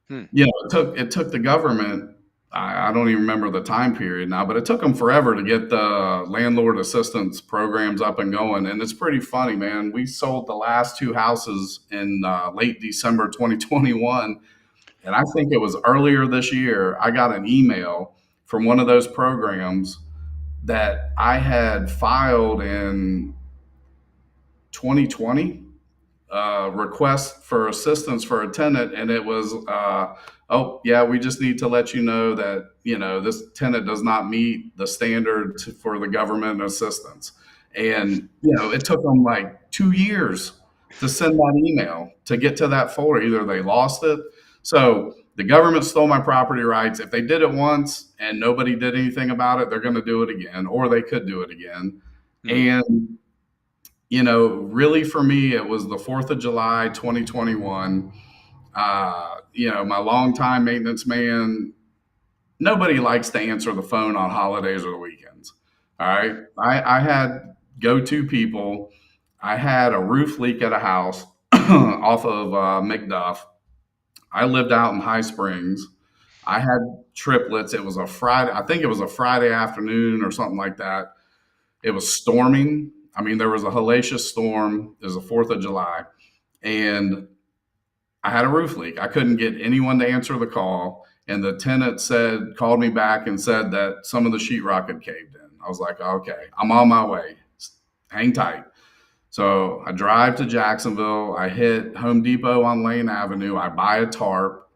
Hmm. it took the government. I don't even remember the time period now, but it took them forever to get the landlord assistance programs up and going. And it's pretty funny, man. We sold the last two houses in late December 2021, and I think it was earlier this year. I got an email from one of those programs that I had filed in 2020, request for assistance for a tenant, and it was, oh yeah, we just need to let you know that this tenant does not meet the standard for the government assistance. And it took them like 2 years to send that email to get to that folder. Either they lost it. So the government stole my property rights. If they did it once and nobody did anything about it, they're going to do it again, or they could do it again. Mm. And really for me, it was the 4th of July, 2021. My longtime maintenance man, nobody likes to answer the phone on holidays or the weekends. All right. I had go-to people. I had a roof leak at a house off of McDuff. I lived out in High Springs. I had triplets. It was a Friday. I think it was a Friday afternoon or something like that. It was storming. I mean, there was a hellacious storm. It was the 4th of July. And I had a roof leak. I couldn't get anyone to answer the call. And the tenant called me back and said that some of the sheetrock had caved in. I was like, okay, I'm on my way. Hang tight. So I drive to Jacksonville. I hit Home Depot on Lane Avenue. I buy a tarp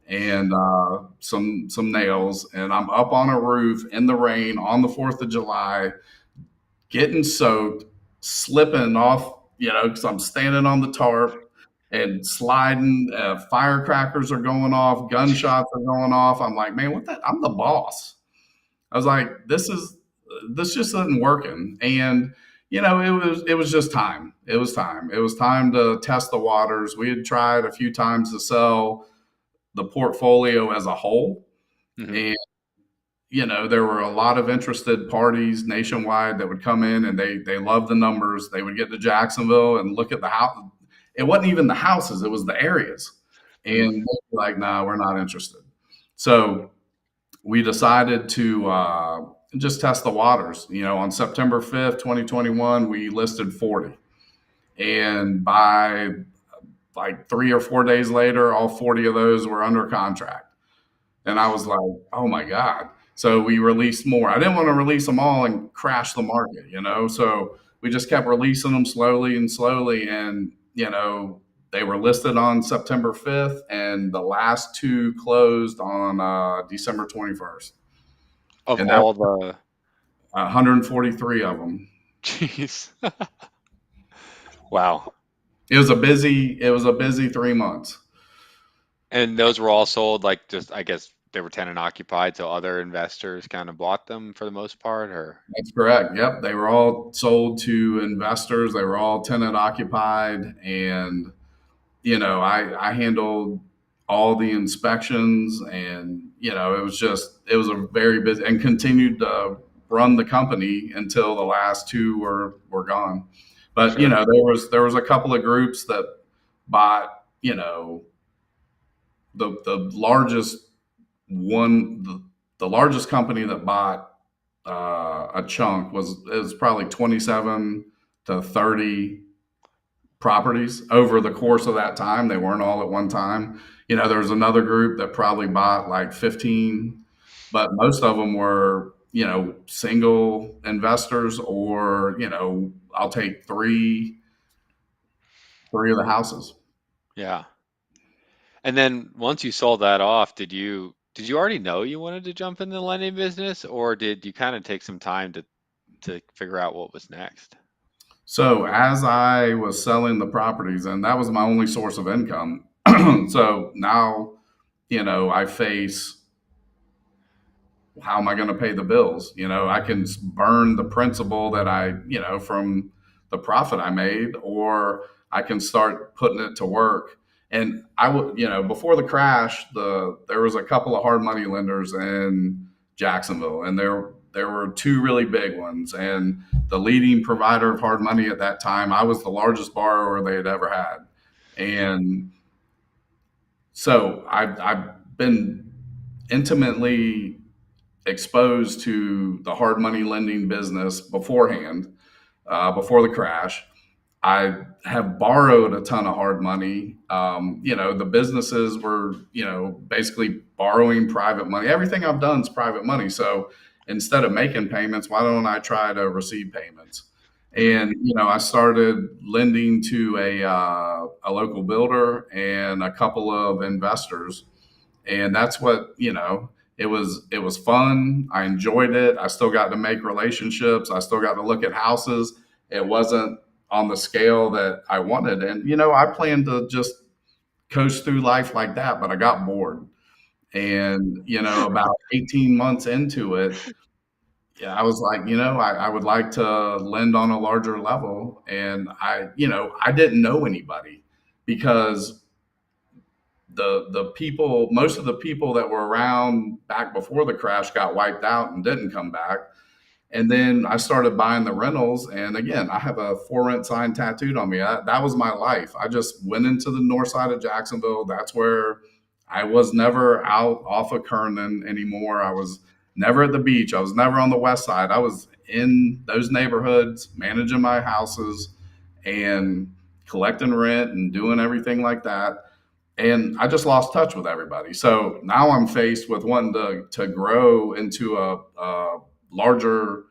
and some nails, and I'm up on a roof in the rain on the 4th of July, getting soaked, slipping off, because I'm standing on the tarp and sliding. Firecrackers are going off, gunshots are going off. I'm like, man, what the? I'm the boss. I was like, this just isn't working. And it was just time. It was time. It was time to test the waters. We had tried a few times to sell the portfolio as a whole, Mm-hmm. and there were a lot of interested parties nationwide that would come in, and they loved the numbers. They would get to Jacksonville and look at the house. It wasn't even the houses; it was the areas, Mm. and they'd be like, "Nah, we're not interested." So we decided to just test the waters. On September 5th, 2021, we listed 40, and by like 3 or 4 days later, all 40 of those were under contract. And I was like, oh my God. So we released more. I didn't want to release them all and crash the market, So we just kept releasing them slowly and slowly. And, they were listed on September 5th, and the last two closed on December 21st. Of And that all was the, 143 of them. jeez. Wow. It was a busy 3 months. And those were all sold like just, I guess they were tenant occupied, so other investors kind of bought them for the most part, or? That's correct. Yep. They were all sold to investors. They were all tenant occupied. And, I handled all the inspections, and, it was a very busy, and continued to run the company until the last two were gone. But, Sure. there was a couple of groups that bought, the largest one, the largest company that bought a chunk was probably 27 to 30 properties over the course of that time. They weren't all at one time. There was another group that probably bought like 15, but most of them were, single investors, or, I'll take three of the houses. Yeah. And then once you sold that off, did you already know you wanted to jump in the lending business, or did you kind of take some time to figure out what was next? So as I was selling the properties, and that was my only source of income. So now, I face, how am I going to pay the bills? I can burn the principal that from the profit I made, or I can start putting it to work. And I would, before the crash, there was a couple of hard money lenders in Jacksonville, and there were two really big ones. And the leading provider of hard money at that time, I was the largest borrower they had ever had. And so I've been intimately exposed to the hard money lending business beforehand, before the crash. I have borrowed a ton of hard money. The businesses were, basically borrowing private money. Everything I've done is private money. So instead of making payments, why don't I try to receive payments? Hmm. And I started lending to a local builder and a couple of investors, and that's what it was fun. I enjoyed it. I still got to make relationships. I still got to look at houses. It wasn't on the scale that I wanted, and I planned to just coast through life like that, but I got bored. And about 18 months into it, yeah, I was like, I would like to lend on a larger level. And I didn't know anybody, because the people, most of the people that were around back before the crash got wiped out and didn't come back. And then I started buying the rentals. And again, I have a for rent sign tattooed on me. That was my life. I just went into the north side of Jacksonville. That's where I was never out off of Kernan anymore. I was never at the beach. I was never on the west side. I was in those neighborhoods, managing my houses and collecting rent and doing everything like that. And I just lost touch with everybody. So now I'm faced with wanting to grow into a larger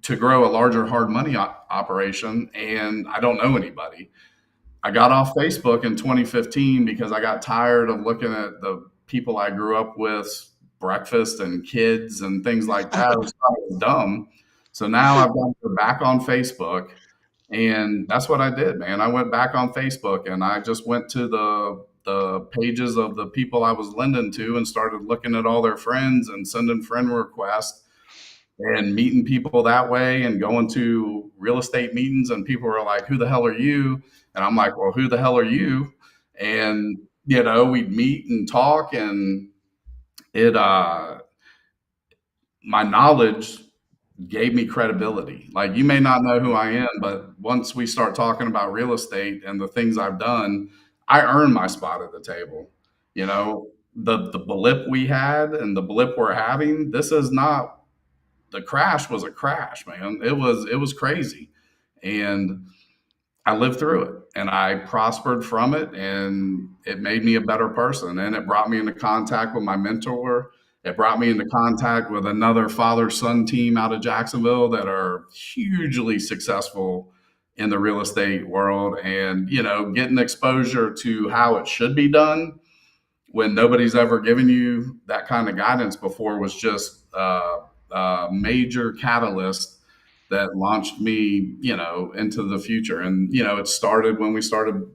to grow a larger hard money operation, and I don't know anybody. I got off Facebook in 2015 because I got tired of looking at the people I grew up with, breakfast and kids and things like that. It was dumb. So now I've got to go back on Facebook, and that's what I did, man. I went back on Facebook and I just went to the pages of the people I was lending to and started looking at all their friends and sending friend requests and meeting people that way and going to real estate meetings. And people were like, "Who the hell are you?" And I'm like, "Well, who the hell are you?" And we'd meet and talk, and it my knowledge gave me credibility. Like, you may not know who I am, but once we start talking about real estate and the things I've done, I earned my spot at the table. The blip we had and the blip we're having, this is not the crash was a crash, man. It was crazy. And I lived through it and I prospered from it, and it made me a better person, and it brought me into contact with my mentor. It brought me into contact with another father son team out of Jacksonville that are hugely successful in the real estate world, and getting exposure to how it should be done when nobody's ever given you that kind of guidance before was just a major catalyst that launched me, into the future. And, it started when we started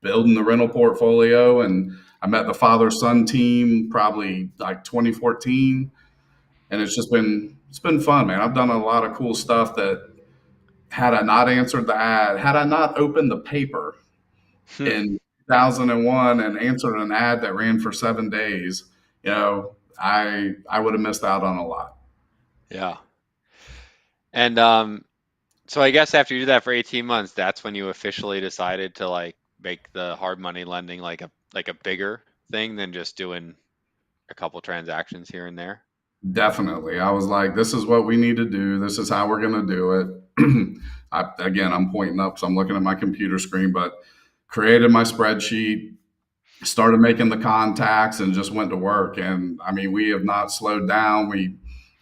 building the rental portfolio, and I met the father son team probably like 2014. And it's been fun, man. I've done a lot of cool stuff that, had I not answered the ad, had I not opened the paper in 2001 and answered an ad that ran for 7 days, I would have missed out on a lot. Yeah. And so I guess after you did that for 18 months, that's when you officially decided to like make the hard money lending like a bigger thing than just doing a couple transactions here and there. Definitely. I was like, this is what we need to do. This is how we're going to do it. Again, I'm pointing up, so I'm looking at my computer screen, but created my spreadsheet, started making the contacts, and just went to work. And I mean, we have not slowed down.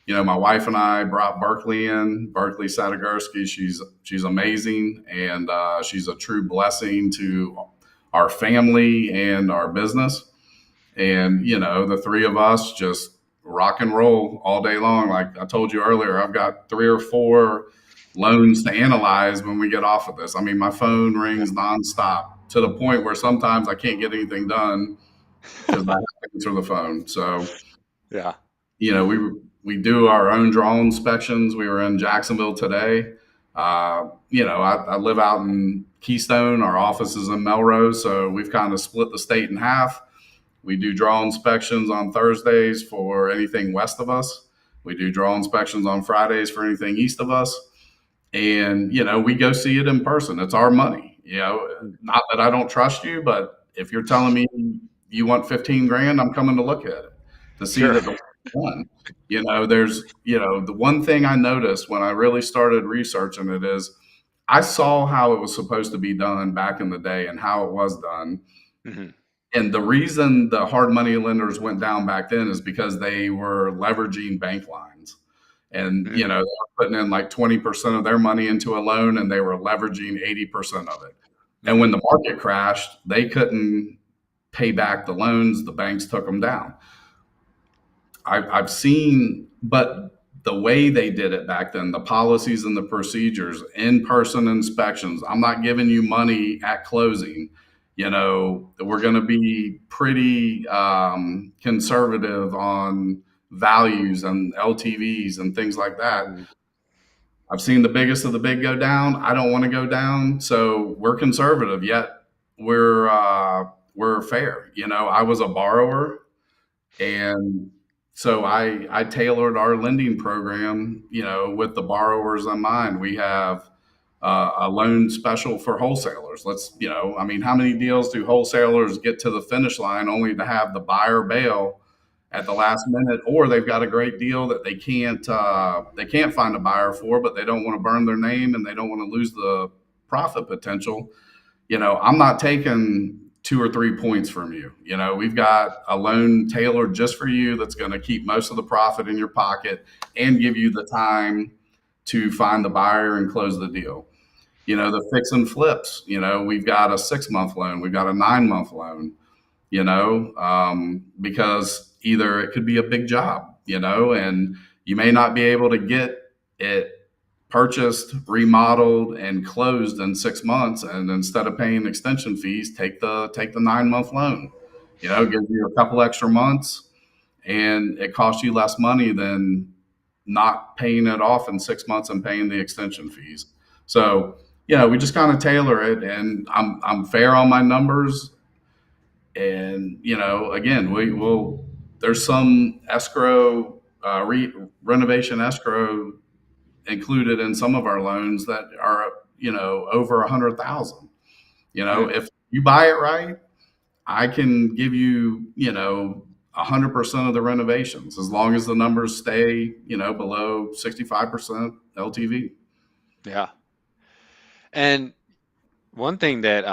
My wife and I brought Berkeley in, Berkeley Sadegurski. She's amazing, and she's a true blessing to our family and our business. And the three of us just rock and roll all day long. Like I told you earlier, I've got 3 or 4 loans to analyze when we get off of this. I mean, my phone rings nonstop to the point where sometimes I can't get anything done because I have to answer the phone. So, Yeah. you know, we we do our own drone inspections. We were in Jacksonville today. I live out in Keystone. Our office is in Melrose, so we've kind of split the state in half. We do draw inspections on Thursdays for anything west of us. We do draw inspections on Fridays for anything east of us. And, we go see it in person. It's our money. Not that I don't trust you, but if you're telling me you want 15 grand, I'm coming to look at it to see Sure. that the work's done. The one thing I noticed when I really started researching it is I saw how it was supposed to be done back in the day and how it was done. Hmm. And the reason the hard money lenders went down back then is because they were leveraging bank lines. And, they Mm-hmm. were putting in like 20% of their money into a loan and they were leveraging 80% of it. And when Mm-hmm. the market crashed, they couldn't pay back the loans. The banks took them down. I've seen, but the way they did it back then, the policies and the procedures, in-person inspections. I'm not giving you money at closing. We're going to be pretty conservative on values and LTVs and things like that. Mm-hmm. I've seen the biggest of the big go down. I don't want to go down, so we're conservative. Yet we're fair. I was a borrower, and so I tailored our lending program, with the borrowers in mind. We have a loan special for wholesalers. I mean, how many deals do wholesalers get to the finish line only to have the buyer bail at the last minute, or they've got a great deal that they can't find a buyer for, but they don't want to burn their name and they don't want to lose the profit potential. I'm not taking 2 or 3 points from you. We've got a loan tailored just for you that's going to keep most of the profit in your pocket and give you the time to find the buyer and close the deal. The fix and flips, we've got a 6 month loan, we've got a 9 month loan, because either it could be a big job, and you may not be able to get it purchased, remodeled, and closed in 6 months. And instead of paying extension fees, take the 9 month loan. Gives you a couple extra months, and it costs you less money than not paying it off in 6 months and paying the extension fees. So we just kind of tailor it, and I'm fair on my numbers. And again, we will. There's some escrow, renovation escrow included in some of our loans that are over 100,000. If you buy it right, I can give you 100% of the renovations as long as the numbers stay below 65% LTV. Yeah. And one thing that,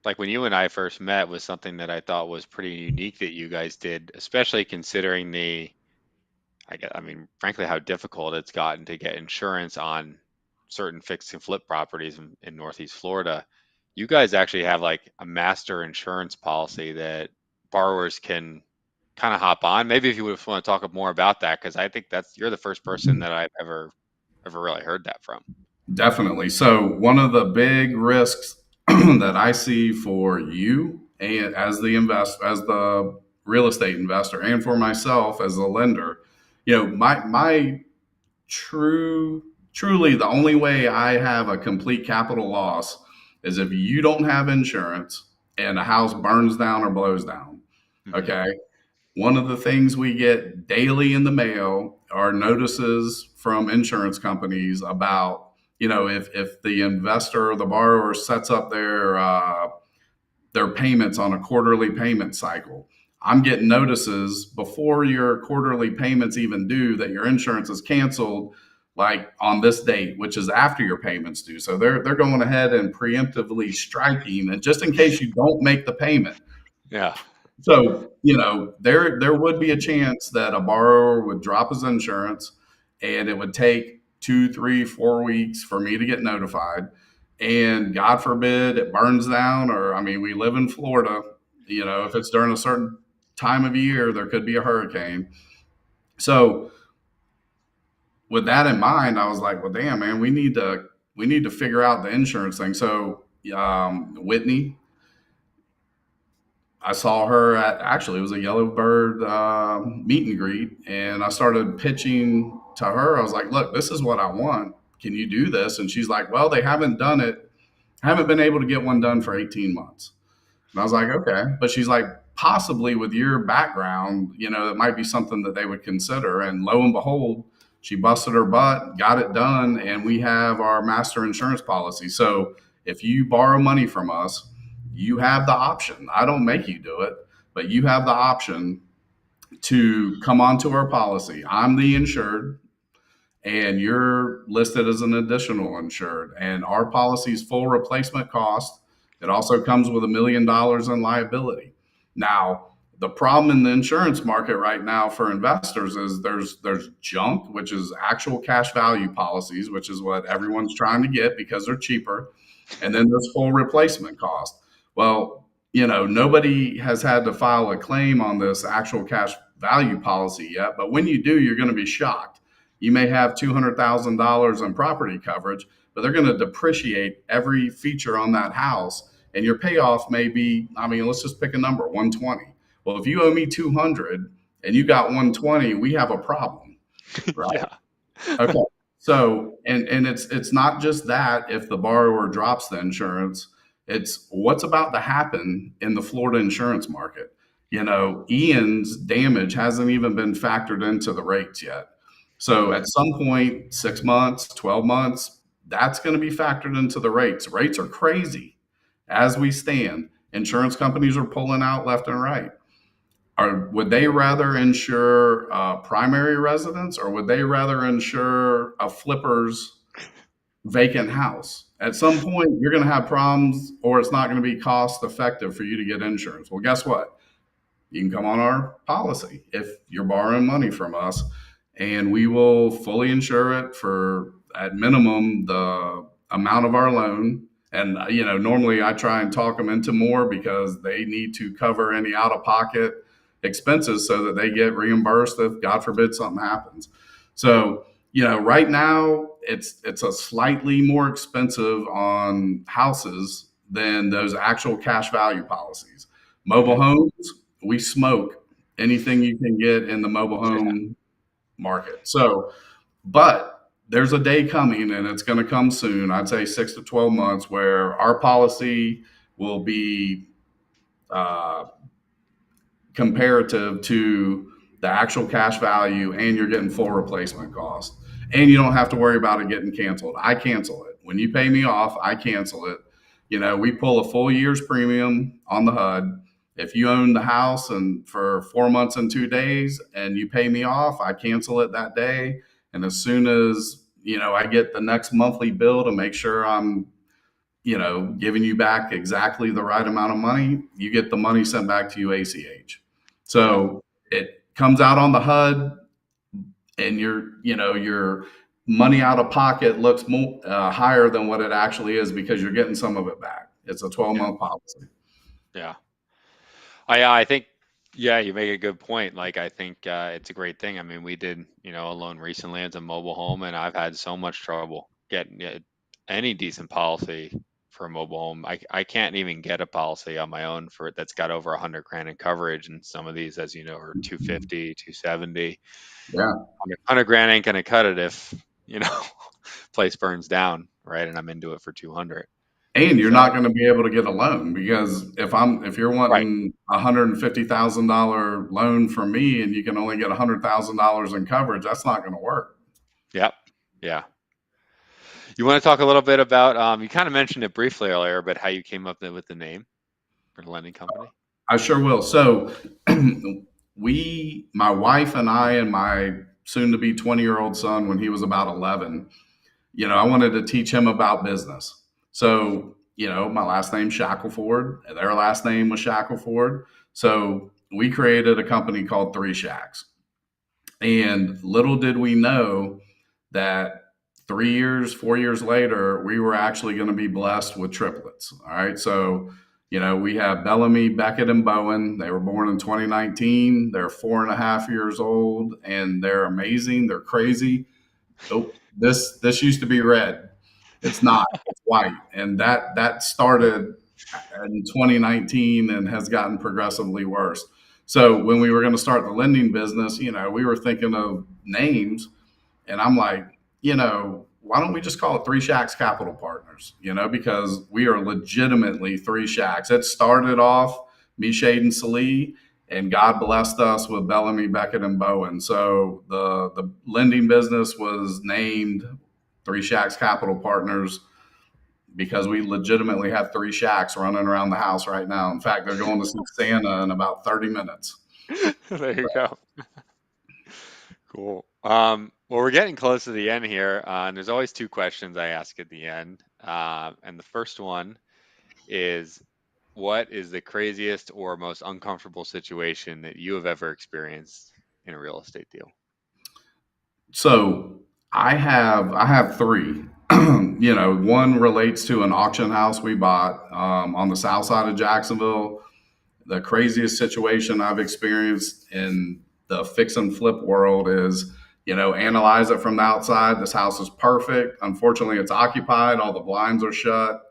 like when you and I first met, was something that I thought was pretty unique that you guys did, especially considering I mean, frankly, how difficult it's gotten to get insurance on certain fix and flip properties in Northeast Florida. You guys actually have like a master insurance policy that borrowers can kind of hop on. Maybe if you would want to talk more about that, because I think you're the first person that I've ever really heard that from. Definitely. So one of the big risks that I see for you and as the real estate investor, and for myself as a lender, my truly the only way I have a complete capital loss is if you don't have insurance and a house burns down or blows down. Hmm. Okay. One of the things we get daily in the mail are notices from insurance companies about, if the investor or the borrower sets up their payments on a quarterly payment cycle. I'm getting notices before your quarterly payments even due that your insurance is canceled, like on this date, which is after your payments due. So they're going ahead and preemptively striking, and just in case you don't make the payment. Yeah. So, there would be a chance that a borrower would drop his insurance, and it would take 2, 3, 4 weeks for me to get notified. And God forbid it burns down, or I mean, we live in Florida, if it's during a certain time of year, there could be a hurricane. So with that in mind, I was like, well, damn, man, we need to figure out the insurance thing. So, Whitney, I saw her at, actually, it was a Yellowbird meet and greet, and I started pitching to her. I was like, "Look, this is what I want. Can you do this?" And she's like, "Well, they haven't done it. Haven't been able to get one done for 18 months." And I was like, "Okay," but she's like, "Possibly with your background, it might be something that they would consider." And lo and behold, she busted her butt, got it done, and we have our master insurance policy. So if you borrow money from us, you have the option. I don't make you do it, but you have the option to come onto our policy. I'm the insured, and you're listed as an additional insured. And our policy's full replacement cost. It also comes with $1 million in liability. Now, the problem in the insurance market right now for investors is there's junk, which is actual cash value policies, which is what everyone's trying to get because they're cheaper, and then there's full replacement cost. Well, nobody has had to file a claim on this actual cash value policy yet, but when you do, you're going to be shocked. You may have $200,000 in property coverage, but they're going to depreciate every feature on that house, and your payoff may be, I mean, let's just pick a number, 120. Well, if you owe me 200 and you got 120, we have a problem, right? Yeah. Okay. So, and it's not just that if the borrower drops the insurance, it's what's about to happen in the Florida insurance market. Ian's damage hasn't even been factored into the rates yet. So at some point, 6 months, 12 months, that's going to be factored into the rates. Rates are crazy as we stand. Insurance companies are pulling out left and right. Would they rather insure primary residence, or would they rather insure a flipper's vacant house? At some point, you're going to have problems, or it's not going to be cost effective for you to get insurance. Well, guess what? You can come on our policy if you're borrowing money from us, and we will fully insure it for, at minimum, the amount of our loan. And normally I try and talk them into more because they need to cover any out of pocket expenses so that they get reimbursed if God forbid something happens. So right now it's a slightly more expensive on houses than those actual cash value policies. Mobile homes, we smoke anything you can get in the mobile home market. So, but there's a day coming, and it's going to come soon. I'd say 6 to 12 months, where our policy will be uh, comparative to the actual cash value, and you're getting full replacement cost. And you don't have to worry about it getting canceled. I cancel it. When you pay me off, I cancel it. We pull a full year's premium on the HUD. If you own the house and for 4 months and 2 days and you pay me off, I cancel it that day. And as soon as, I get the next monthly bill to make sure I'm, giving you back exactly the right amount of money, you get the money sent back to you ACH. So it comes out on the HUD, and your money out of pocket looks more higher than what it actually is because you're getting some of it back. It's a 12-month policy. Yeah. I think, yeah, you make a good point. Like, I think it's a great thing. I mean, we did, a loan recently as a mobile home, and I've had so much trouble getting any decent policy for a mobile home. I can't even get a policy on my own for that's got over 100 grand in coverage, and some of these, as you know, are 250, 270. Yeah. 100 grand ain't gonna cut it if, place burns down, right? And I'm into it for 200. And you're So, not going to be able to get a loan, because if you're right. wanting $150,000 loan from me and you can only get $100,000 in coverage, that's not going to work. Yep. Yeah. You want to talk a little bit about, you kind of mentioned it briefly earlier, but how you came up with the name for the lending company? I sure will. So my wife and I, and my soon to be 20-year-old son, when he was about 11, I wanted to teach him about business. So, my last name Shackleford, their last name was Shackleford. So we created a company called Three Shacks. And little did we know that 3 years, 4 years later, we were actually going to be blessed with triplets. All right. So, we have Bellamy, Beckett, and Bowen. They were born in 2019. They're 4.5 years old, and they're amazing. They're crazy. Oh, this used to be red. It's not. It's white. And that started in 2019 and has gotten progressively worse. So when we were going to start the lending business, we were thinking of names, and I'm like, why don't we just call it Three Shacks Capital Partners? Because we are legitimately Three Shacks. It started off me, Shade, and Salee, and God blessed us with Bellamy, Beckett, and Bowen. So the lending business was named Three Shacks Capital Partners because we legitimately have three shacks running around the house right now. In fact, they're going to see Santa in about 30 minutes. There you go. Cool. Well, we're getting close to the end here, and there's always two questions I ask at the end. And the first one is, what is the craziest or most uncomfortable situation that you have ever experienced in a real estate deal? So I have three. One relates to an auction house we bought on the south side of Jacksonville. The craziest situation I've experienced in the fix and flip world is, analyze it from the outside. This house is perfect. Unfortunately, it's occupied. All the blinds are shut.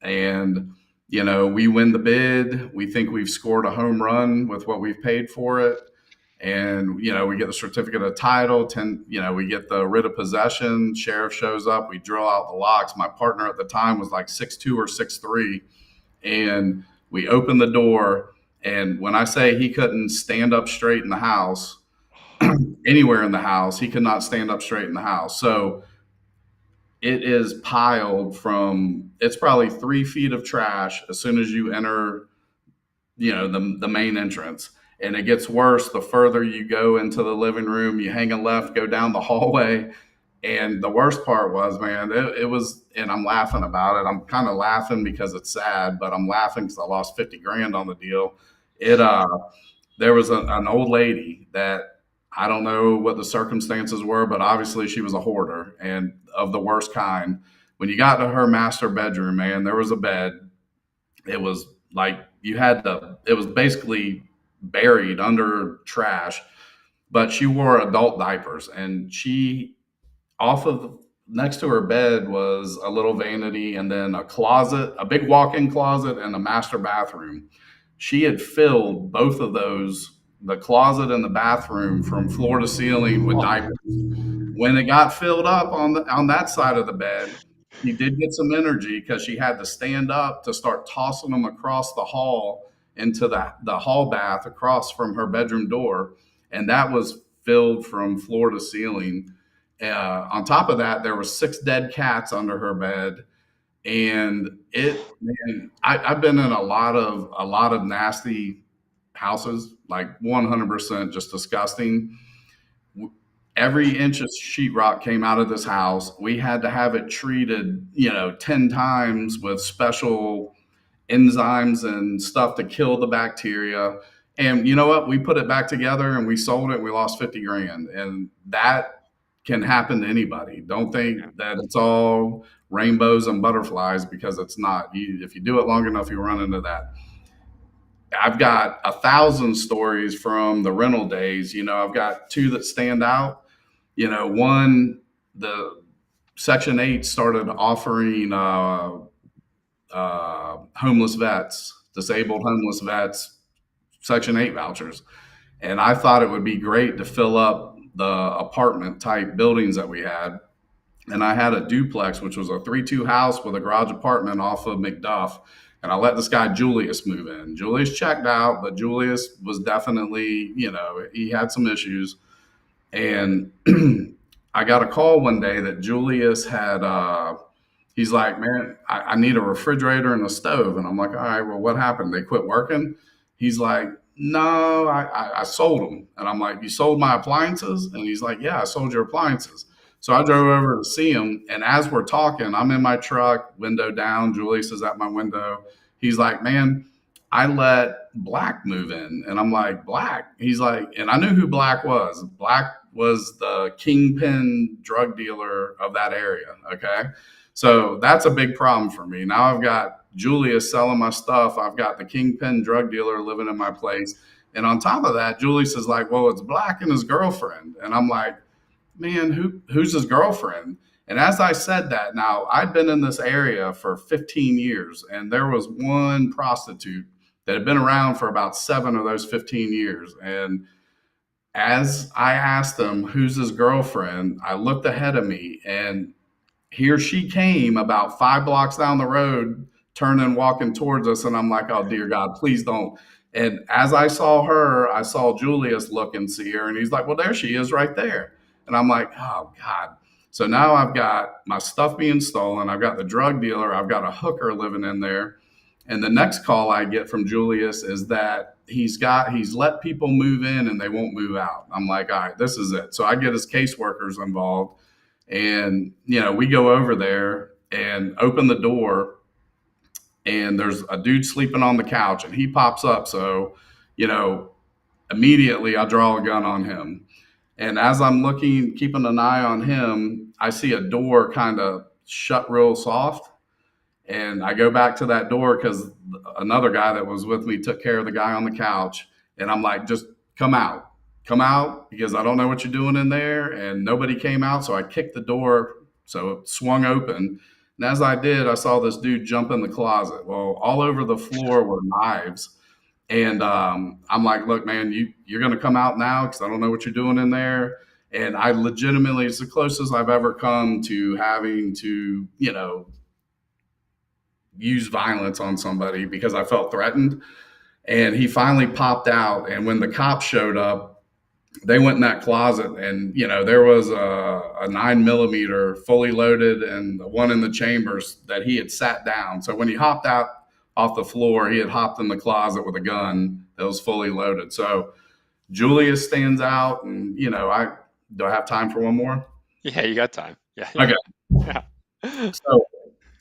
And, we win the bid. We think we've scored a home run with what we've paid for it. And, we get the certificate of title, we get the writ of possession, sheriff shows up, we drill out the locks. My partner at the time was like 6'2" or 6'3", and we open the door. And when I say he couldn't stand up straight in the house, anywhere in the house, he could not stand up straight in the house. So it is piled it's probably 3 feet of trash as soon as you enter, the main entrance. And it gets worse the further you go into the living room. You hang a left, go down the hallway. And the worst part was, man, it was, and I'm laughing about it. I'm kind of laughing because it's sad, but I'm laughing because I lost 50 grand on the deal. It, there was an old lady that I don't know what the circumstances were, but obviously she was a hoarder and of the worst kind. When you got to her master bedroom, man, there was a bed. It was like it was basically buried under trash, but she wore adult diapers, and off of next to her bed was a little vanity and then a closet, a big walk-in closet, and a master bathroom. She had filled both of those, the closet and the bathroom, from floor to ceiling with diapers. When it got filled up on that side of the bed, she did get some energy because she had to stand up to start tossing them across the hall into the hall bath across from her bedroom door, and that was filled from floor to ceiling. On top of that, there were 6 dead cats under her bed, and I've been in a lot of nasty houses, like 100% just disgusting. Every inch of sheetrock came out of this house. We had to have it treated, 10 times with special enzymes and stuff to kill the bacteria. And you know what? We put it back together and we sold it. And we lost 50 grand. And that can happen to anybody. Don't think that it's all rainbows and butterflies, because it's not. If you do it long enough, you run into that. I've got 1,000 stories from the rental days. I've got 2 that stand out. One, the Section 8 started offering homeless vets, disabled homeless vets, Section 8 vouchers. And I thought it would be great to fill up the apartment type buildings that we had. And I had a duplex, which was a 3-2 house with a garage apartment off of McDuff. And I let this guy Julius move in. Julius checked out, but Julius was definitely, he had some issues. And I got a call one day that Julius had, he's like, man, I need a refrigerator and a stove. And I'm like, all right, well, what happened? They quit working? He's like, no, I sold them. And I'm like, you sold my appliances? And he's like, yeah, I sold your appliances. So I drove over to see him. And as we're talking, I'm in my truck, window down. Julius is at my window. He's like, man, I let Black move in. And I'm like, Black? He's like, and I knew who Black was. Black was the kingpin drug dealer of that area. Okay. So that's a big problem for me. Now I've got Julius selling my stuff. I've got the kingpin drug dealer living in my place. And on top of that, Julius is like, well, it's Black and his girlfriend. And I'm like, man, who's his girlfriend? And as I said that, now I'd been in this area for 15 years, and there was one prostitute that had been around for about 7 of those 15 years. And as I asked him, who's his girlfriend, I looked ahead of me, and here she came about 5 blocks down the road, turning, walking towards us. And I'm like, oh, dear God, please don't. And as I saw her, I saw Julius look and see her. And he's like, well, there she is right there. And I'm like, oh, God. So now I've got my stuff being stolen. I've got the drug dealer. I've got a hooker living in there. And the next call I get from Julius is that he's let people move in and they won't move out. I'm like, all right, this is it. So I get his caseworkers involved. And, we go over there and open the door. and there's a dude sleeping on the couch, and he pops up. So, you know, immediately I draw a gun on him. And as I'm looking, keeping an eye on him, I see a door kind of shut real soft. And I go back to that door because another guy that was with me took care of the guy on the couch. And I'm like, just come out, because I don't know what you're doing in there. And nobody came out. So I kicked the door. So it swung open. And as I did, I saw this dude jump in the closet. Well, all over the floor were knives. And I'm like, look, man, you're going to come out now because I don't know what you're doing in there. And I legitimately, it's the closest I've ever come to having to, use violence on somebody because I felt threatened. And he finally popped out. And when the cops showed up, they went in that closet, and there was a 9mm fully loaded and one in the chambers that he had sat down. So when he hopped out off the floor, he had hopped in the closet with a gun that was fully loaded. So Julius stands out, and I do I have time for one more? Yeah, you got time. Yeah. Okay. Yeah. So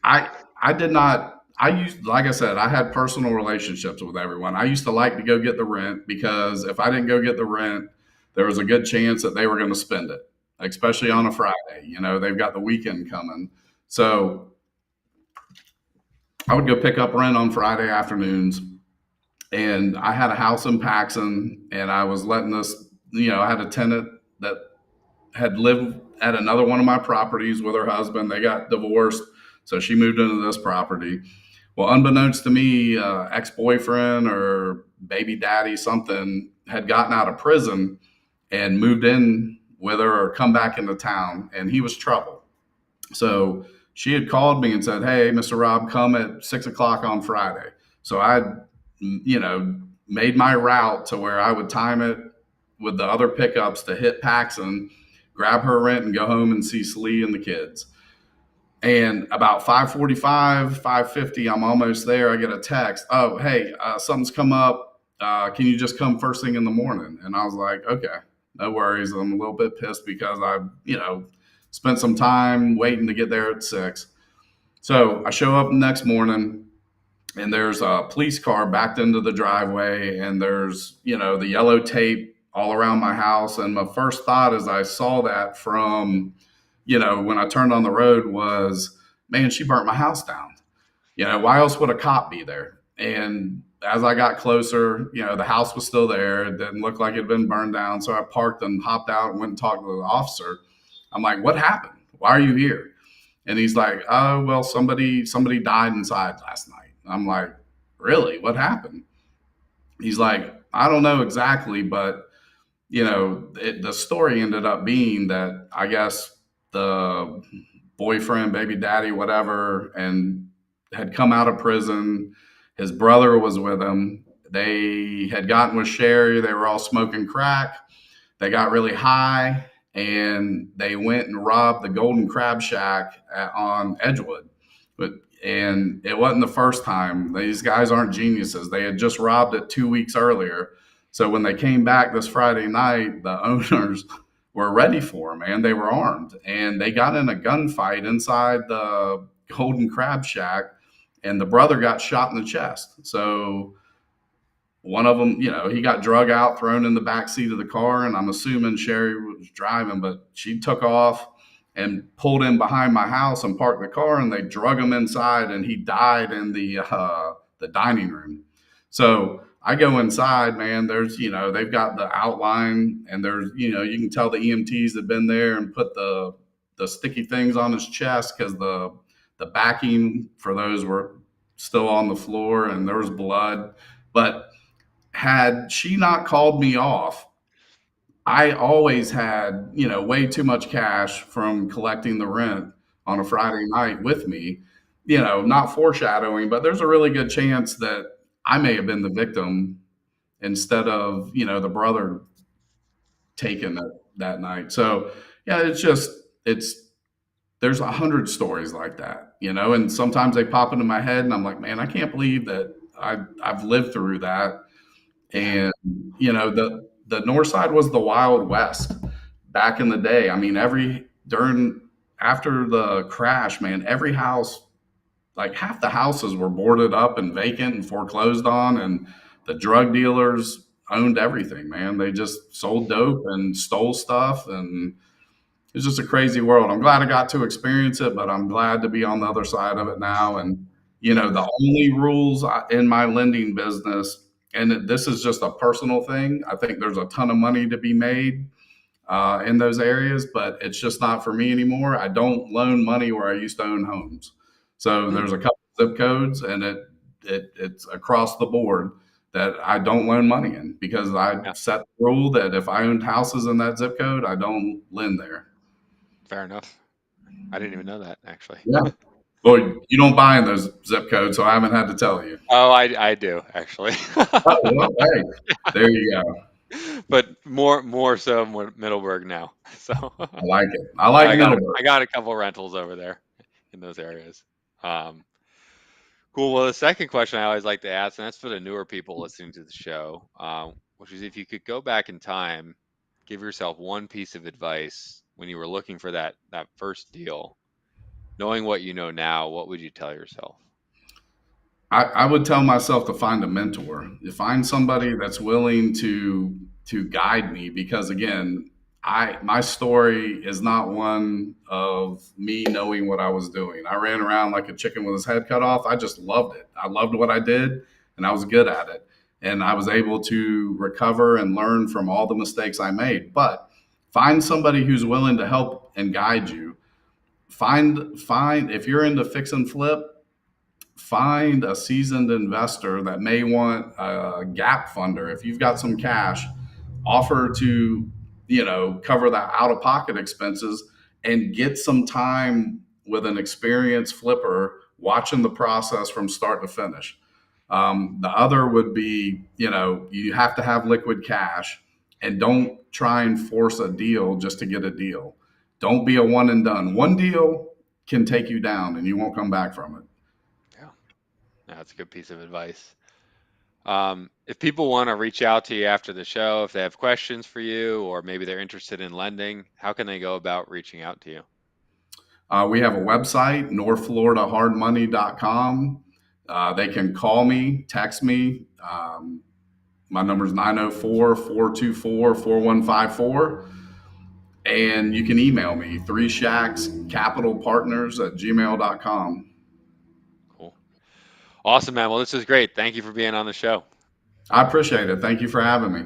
I did not. I used, like I said, I had personal relationships with everyone. I used to like to go get the rent because if I didn't go get the rent, there was a good chance that they were going to spend it, especially on a Friday. They've got the weekend coming. So I would go pick up rent on Friday afternoons. And I had a house in Paxson, and I was letting this, I had a tenant that had lived at another one of my properties with her husband. They got divorced, so she moved into this property. Well, unbeknownst to me, ex-boyfriend or baby daddy, something, had gotten out of prison and moved in with her or come back into town, and he was trouble. So she had called me and said, hey, Mr. Rob, come at 6 o'clock on Friday. So I made my route to where I would time it with the other pickups to hit Paxson, grab her rent, and go home and see Slee and the kids. And about 5:45, 5:50, I'm almost there. I get a text. Oh, hey, something's come up. Can you just come first thing in the morning? And I was like, okay, no worries. I'm a little bit pissed because I, spent some time waiting to get there at 6. So I show up the next morning, and there's a police car backed into the driveway, and there's, the yellow tape all around my house. And my first thought as I saw that from, when I turned on the road was, man, she burnt my house down. Why else would a cop be there? And as I got closer, the house was still there. It didn't look like it had been burned down. So I parked and hopped out and went and talked to the officer. I'm like, what happened? Why are you here? And he's like, oh, well, somebody died inside last night. I'm like, really? What happened? He's like, I don't know exactly, but the story ended up being that I guess the boyfriend, baby daddy, whatever, and had come out of prison. His brother was with him. They had gotten with Sherry. They were all smoking crack. They got really high, and they went and robbed the Golden Crab Shack on Edgewood. And it wasn't the first time. These guys aren't geniuses. They had just robbed it 2 weeks earlier. So when they came back this Friday night, the owners were ready for them, and they were armed. And they got in a gunfight inside the Golden Crab Shack, and the brother got shot in the chest. So one of them, he got drug out, thrown in the back seat of the car, and I'm assuming Sherry was driving, but she took off and pulled in behind my house and parked the car, and they drug him inside, and he died in the dining room. So I go inside, man, there's, they've got the outline, and there's, you can tell the EMTs have been there and put the sticky things on his chest because the backing for those were still on the floor, and there was blood. But had she not called me off, I always had, way too much cash from collecting the rent on a Friday night with me, not foreshadowing, but there's a really good chance that I may have been the victim instead of, the brother taking it that night. So yeah, there's 100 stories like that, and sometimes they pop into my head and I'm like, man, I can't believe that I've lived through that. And, the North Side was the Wild West back in the day. I mean, after the crash, man, every house like half the houses were boarded up and vacant and foreclosed on, and the drug dealers owned everything, man. They just sold dope and stole stuff, and it's just a crazy world. I'm glad I got to experience it, but I'm glad to be on the other side of it now. And the only rules in my lending business, and this is just a personal thing. I think there's a ton of money to be made in those areas, but it's just not for me anymore. I don't loan money where I used to own homes. So Hmm. there's a couple zip codes, and it's across the board that I don't loan money in, because I Yeah, set the rule that if I owned houses in that zip code, I don't lend there. fair enough. I didn't even know that actually. Yeah. Well, you don't buy in those zip codes, so I haven't had to tell you. Oh, I do actually. Oh, well, hey, there you go. But more so Middleburg now. So I like it. I like Middleburg. I got a couple rentals over there in those areas. Um, cool. Well, the second question I always like to ask, and that's for the newer people listening to the show, which is if you could go back in time, give yourself one piece of advice when you were looking for that first deal, knowing what you know now, what would you tell yourself? I would tell myself to find a mentor, to find somebody that's willing to guide me, because again, I my story is not one of me knowing what I was doing. I ran around like a chicken with his head cut off. I just loved it. I loved what I did, and I was good at it. And I was able to recover and learn from all the mistakes I made. But find somebody who's willing to help and guide you. Find if you're into fix and flip, find a seasoned investor that may want a gap funder. If you've got some cash, offer to cover the out of pocket expenses, and get some time with an experienced flipper watching the process from start to finish. The other would be, you have to have liquid cash, and don't try and force a deal just to get a deal. Don't be a one and done. One deal can take you down and you won't come back from it. Yeah, that's a good piece of advice. If people want to reach out to you after the show, if they have questions for you, or maybe they're interested in lending, how can they go about reaching out to you? We have a website, northfloridahardmoney.com. They can call me, text me. My number is 904-424-4154. And you can email me, 3shackscapitalpartners@gmail.com. Cool. Awesome, man. Well, this is great. Thank you for being on the show. I appreciate it. Thank you for having me.